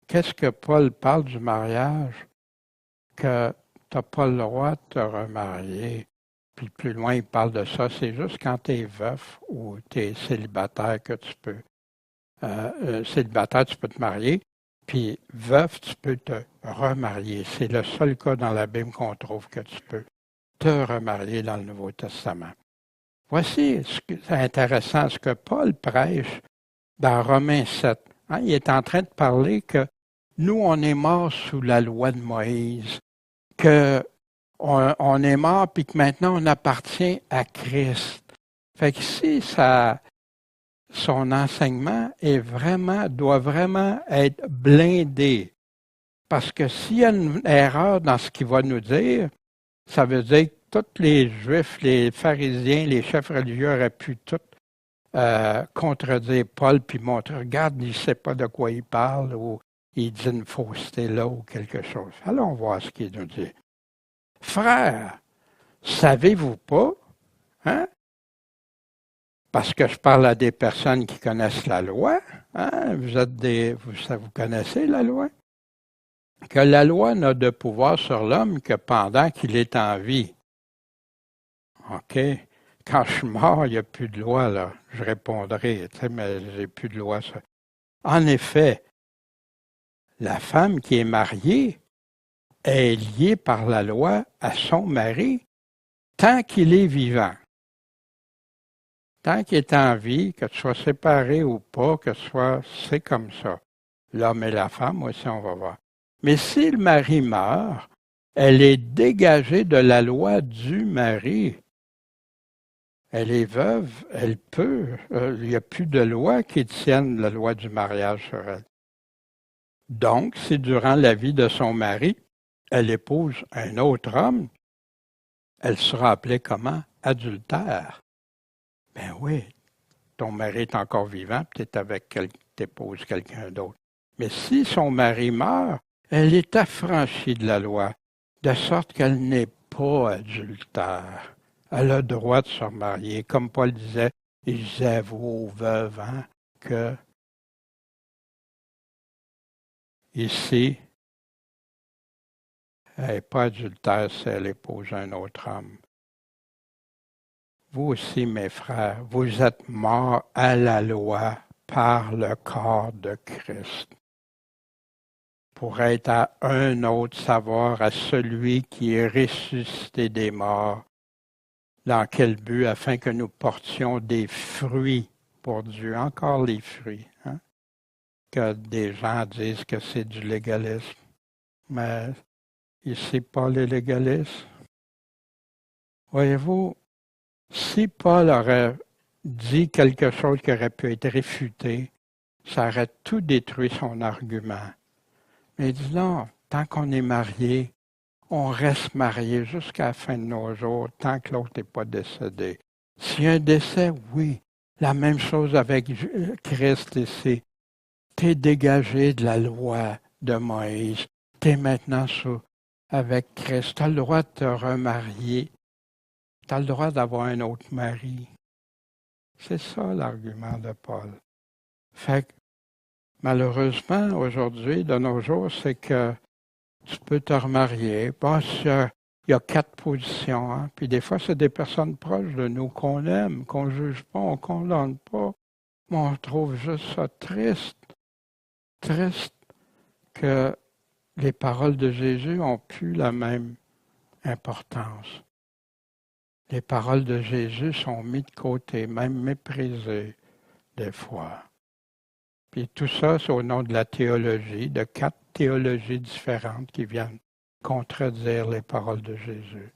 Speaker 1: qu'est-ce que Paul parle du mariage? Que tu n'as pas le droit de te remarier. Puis plus loin, il parle de ça. C'est juste quand tu es veuf ou tu es célibataire que tu peux. Célibataire, tu peux te marier. Puis veuf, tu peux te remarier. C'est le seul cas dans la Bible qu'on trouve que tu peux te remarier dans le Nouveau Testament. Voici ce que c'est intéressant, ce que Paul prêche dans Romains 7. Hein, il est en train de parler que nous, on est morts sous la loi de Moïse, qu'on est mort puis que maintenant on appartient à Christ. Fait que si son enseignement doit vraiment être blindé. Parce que s'il y a une erreur dans ce qu'il va nous dire, ça veut dire que tous les Juifs, les pharisiens, les chefs religieux auraient pu tout contredire Paul puis montrer, regarde, il ne sait pas de quoi il parle ou il dit une fausseté là ou quelque chose. Allons voir ce qu'il nous dit. Frères, savez-vous pas, hein? Parce que je parle à des personnes qui connaissent la loi, hein? Vous connaissez la loi? Que la loi n'a de pouvoir sur l'homme que pendant qu'il est en vie. OK? Quand je suis mort, il n'y a plus de loi, là. Je répondrai, tu sais, mais j'ai plus de loi. Ça. En effet, la femme qui est mariée est liée par la loi à son mari tant qu'il est vivant. Tant qu'il est en vie, que tu sois séparé ou pas, c'est comme ça. L'homme et la femme, aussi, on va voir. Mais si le mari meurt, elle est dégagée de la loi du mari. Elle est veuve, elle peut. Il n'y a plus de loi qui tienne la loi du mariage sur elle. Donc, si durant la vie de son mari, elle épouse un autre homme, elle sera appelée comment? Adultère. Ben oui, ton mari est encore vivant, peut-être t'épouses quelqu'un d'autre. Mais si son mari meurt, elle est affranchie de la loi, de sorte qu'elle n'est pas adultère. Elle a le droit de se remarier. Comme Paul disait, il disait à vous, aux veuves, hein, que ici, elle n'est pas adultère si elle épouse un autre homme. Vous aussi, mes frères, vous êtes morts à la loi par le corps de Christ, pour être à un autre savoir, à celui qui est ressuscité des morts. Dans quel but? Afin que nous portions des fruits pour Dieu. Encore les fruits. Hein? Que des gens disent que c'est du légalisme. Mais ici, pas le légalisme. Voyez-vous, si Paul aurait dit quelque chose qui aurait pu être réfuté, ça aurait tout détruit son argument. Mais il dit non, tant qu'on est marié, on reste marié jusqu'à la fin de nos jours, tant que l'autre n'est pas décédé. S'il y a un décès, oui. La même chose avec Christ ici. Tu es dégagé de la loi de Moïse. Tu es maintenant avec Christ. Tu as le droit de te remarier. Tu as le droit d'avoir un autre mari. C'est ça l'argument de Paul. Fait que, malheureusement, aujourd'hui, de nos jours, c'est que tu peux te remarier. Bon, il y a 4 positions. Hein? Puis des fois, c'est des personnes proches de nous qu'on aime, qu'on ne juge pas, on ne condamne pas. Mais on trouve juste ça triste. Triste que les paroles de Jésus n'ont plus la même importance. Les paroles de Jésus sont mises de côté, même méprisées des fois. Puis tout ça, c'est au nom de la théologie, de 4 théologies différentes qui viennent contredire les paroles de Jésus.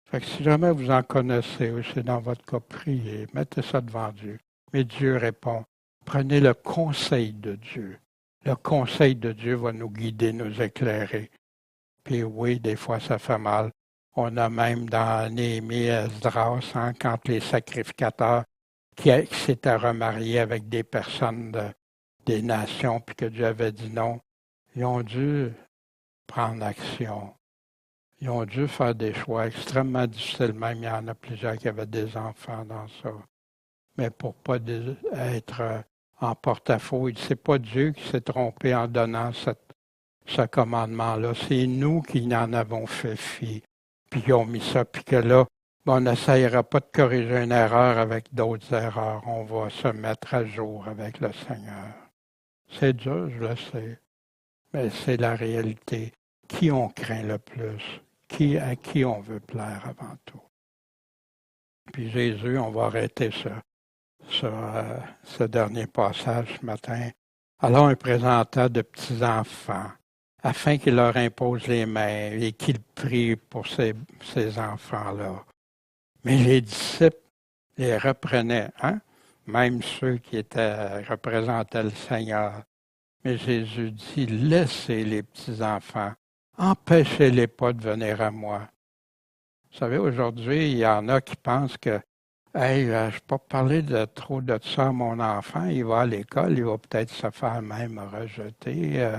Speaker 1: Fait que si jamais vous en connaissez ou c'est dans votre cas, priez, mettez ça devant Dieu. Mais Dieu répond, prenez le conseil de Dieu. Le conseil de Dieu va nous guider, nous éclairer. Puis oui, des fois, ça fait mal. On a même dans Néhémie, Esdras, quand les sacrificateurs qui s'étaient remariés avec des personnes des nations, puis que Dieu avait dit non, ils ont dû prendre action. Ils ont dû faire des choix extrêmement difficiles. Même, il y en a plusieurs qui avaient des enfants dans ça. Mais pour ne pas être en porte-à-faux, c'est pas Dieu qui s'est trompé en donnant ce commandement-là. C'est nous qui en avons fait fi, puis qui ont mis ça, puis que là, on n'essayera pas de corriger une erreur avec d'autres erreurs. On va se mettre à jour avec le Seigneur. C'est dur, je le sais, mais c'est la réalité. Qui on craint le plus? À qui on veut plaire avant tout? Puis Jésus, on va arrêter ce dernier passage ce matin. Alors, il présenta de petits enfants, afin qu'il leur impose les mains et qu'il prie pour ces enfants-là. Mais les disciples les reprenaient, hein? Même ceux qui représentaient le Seigneur. Mais Jésus dit, laissez les petits-enfants, empêchez-les pas de venir à moi. Vous savez, aujourd'hui, il y en a qui pensent que hey, je ne peux pas parler trop de ça à mon enfant. Il va à l'école, il va peut-être se faire même rejeter.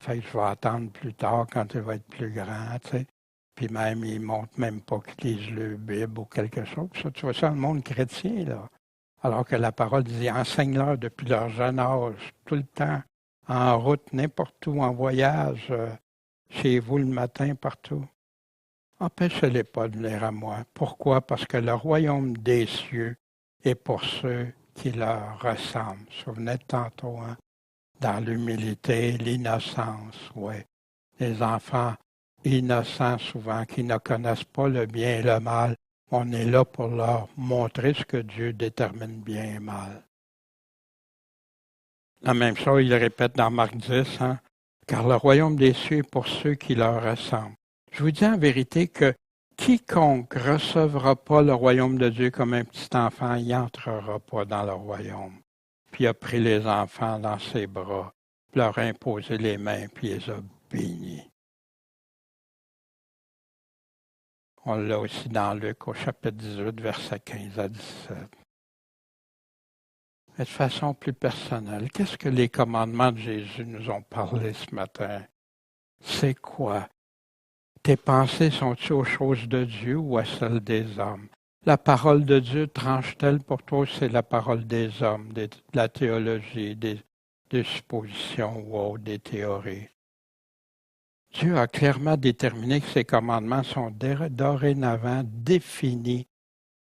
Speaker 1: Fait que je vais attendre plus tard quand il va être plus grand, tu sais. Puis même, il ne montre même pas qu'il lise le Bible ou quelque chose. Ça, tu vois ça dans le monde chrétien, là. Alors que la parole dit, enseigne-leur depuis leur jeune âge, tout le temps, en route, n'importe où, en voyage, chez vous le matin, partout. Empêchez-les pas de venir à moi. Pourquoi? Parce que le royaume des cieux est pour ceux qui leur ressemblent. Souvenez de tantôt, hein? Dans l'humilité, l'innocence, oui. Les enfants innocents souvent, qui ne connaissent pas le bien et le mal, on est là pour leur montrer ce que Dieu détermine bien et mal. La même chose, il répète dans Marc 10, hein? Car le royaume des cieux est pour ceux qui leur ressemblent. Je vous dis en vérité que quiconque ne recevra pas le royaume de Dieu comme un petit enfant, il n'entrera pas dans le royaume. Puis il a pris les enfants dans ses bras, leur a imposé les mains, puis il les a bénis. On l'a aussi dans Luc au chapitre 18, versets 15 à 17. Mais de façon plus personnelle, qu'est-ce que les commandements de Jésus nous ont parlé ce matin? C'est quoi? Tes pensées sont-elles aux choses de Dieu ou à celles des hommes? La parole de Dieu tranche-t-elle pour toi ou c'est la parole des hommes, de la théologie, des suppositions ou autres, des théories? Dieu a clairement déterminé que ces commandements sont dorénavant définis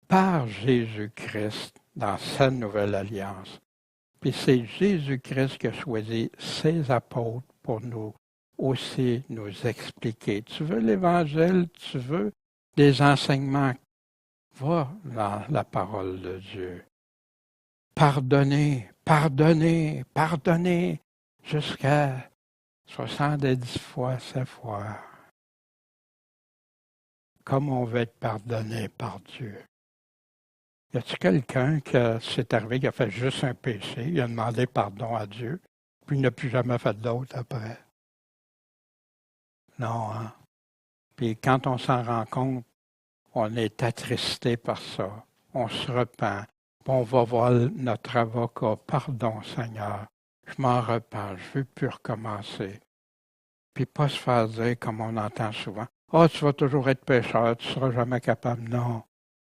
Speaker 1: par Jésus-Christ dans sa nouvelle alliance. Puis c'est Jésus-Christ qui a choisi ses apôtres pour nous aussi nous expliquer. Tu veux l'Évangile, tu veux des enseignements, va dans la parole de Dieu. Pardonnez, pardonnez, pardonnez, jusqu'à 70 fois, 7 fois. Comme on veut être pardonné par Dieu. Y a-t-il quelqu'un qui s'est arrivé qui a fait juste un péché, il a demandé pardon à Dieu, puis il n'a plus jamais fait d'autre après? Non, hein? Puis quand on s'en rend compte, on est attristé par ça. On se repent. Puis on va voir notre avocat. Pardon, Seigneur, je m'en repens, je ne veux plus recommencer. Puis pas se faire dire, comme on entend souvent, « Ah, tu vas toujours être pécheur, tu ne seras jamais capable. » Non,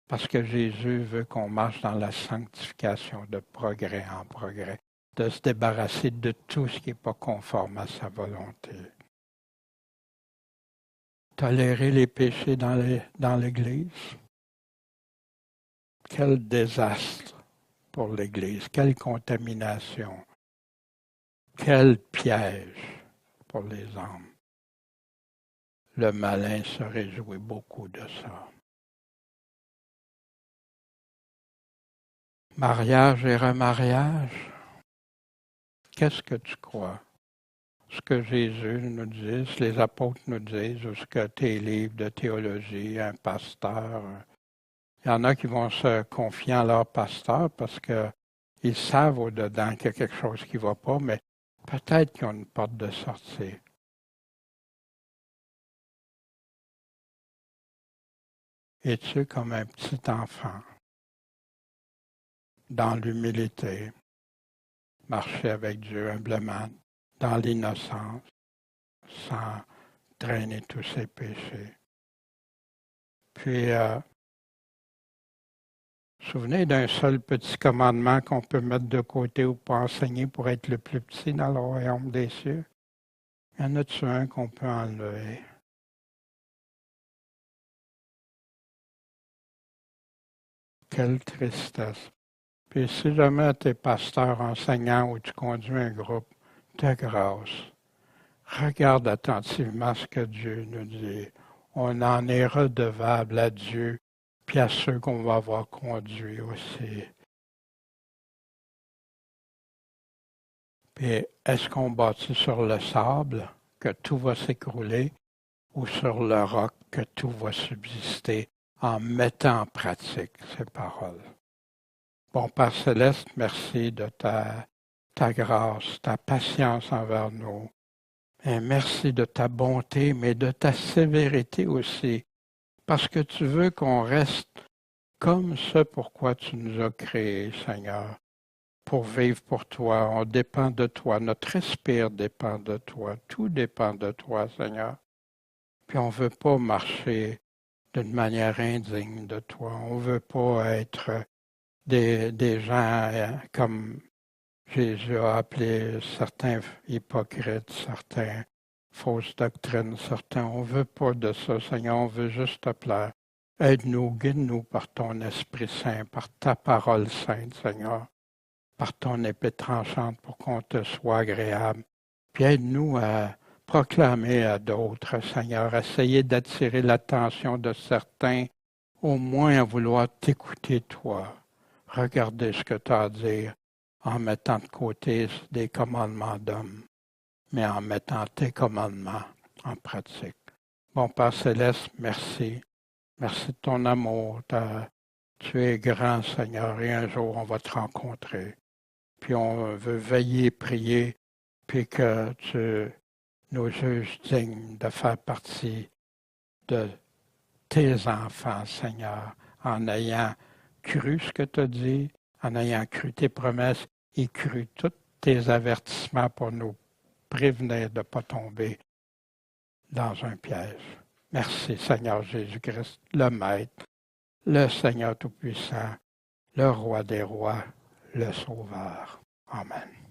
Speaker 1: parce que Jésus veut qu'on marche dans la sanctification de progrès en progrès, de se débarrasser de tout ce qui n'est pas conforme à sa volonté. Tolérer les péchés dans l'Église. Quel désastre pour l'Église, quelle contamination, quel piège pour les hommes. Le malin se réjouit beaucoup de ça. Mariage et remariage, qu'est-ce que tu crois? Ce que Jésus nous dit, ce que les apôtres nous disent, ou ce que tes livres de théologie, un pasteur. Il y en a qui vont se confier en leur pasteur parce que Ils savent au-dedans qu'il y a quelque chose qui ne va pas, mais peut-être qu'ils ont une porte de sortie. Es-tu comme un petit enfant, dans l'humilité, marcher avec Dieu humblement, dans l'innocence, sans traîner tous ses péchés? Puis, souvenez d'un seul petit commandement qu'on peut mettre de côté ou pas enseigner pour être le plus petit dans le royaume des cieux? Y en a-tu un qu'on peut enlever? Quelle tristesse. Puis si jamais tu es pasteur, enseignant ou tu conduis un groupe, de grâce, regarde attentivement ce que Dieu nous dit. On en est redevable à Dieu, puis à ceux qu'on va avoir conduits aussi. Puis est-ce qu'on bâtit sur le sable, que tout va s'écrouler, ou sur le roc, que tout va subsister en mettant en pratique ces paroles? Bon Père Céleste, merci de ta grâce, ta patience envers nous. Et merci de ta bonté, mais de ta sévérité aussi, parce que tu veux qu'on reste comme ce pourquoi tu nous as créés, Seigneur, pour vivre pour toi. On dépend de toi, notre respire dépend de toi, tout dépend de toi, Seigneur. Puis on ne veut pas marcher d'une manière indigne de toi. On ne veut pas être des gens comme Jésus a appelé certains hypocrites, certains fausses doctrines, certains. On ne veut pas de ça, Seigneur, on veut juste te plaire. Aide-nous, guide-nous par ton Esprit Saint, par ta parole sainte, Seigneur, par ton épée tranchante pour qu'on te soit agréable. Puis aide-nous à proclamer à d'autres, Seigneur, essayer d'attirer l'attention de certains, au moins à vouloir t'écouter, toi. Regarder ce que tu as à dire en mettant de côté des commandements d'hommes, mais en mettant tes commandements en pratique. Bon Père Céleste, merci. Merci de ton amour. Tu es grand, Seigneur, et un jour on va te rencontrer. Puis on veut veiller, prier, puis que tu nous juges dignes de faire partie de tes enfants, Seigneur, en ayant cru ce que tu as dit, en ayant cru tes promesses et cru tous tes avertissements pour nous prévenir de ne pas tomber dans un piège. Merci Seigneur Jésus-Christ, le Maître, le Seigneur Tout-Puissant, le Roi des Rois, le Sauveur. Amen.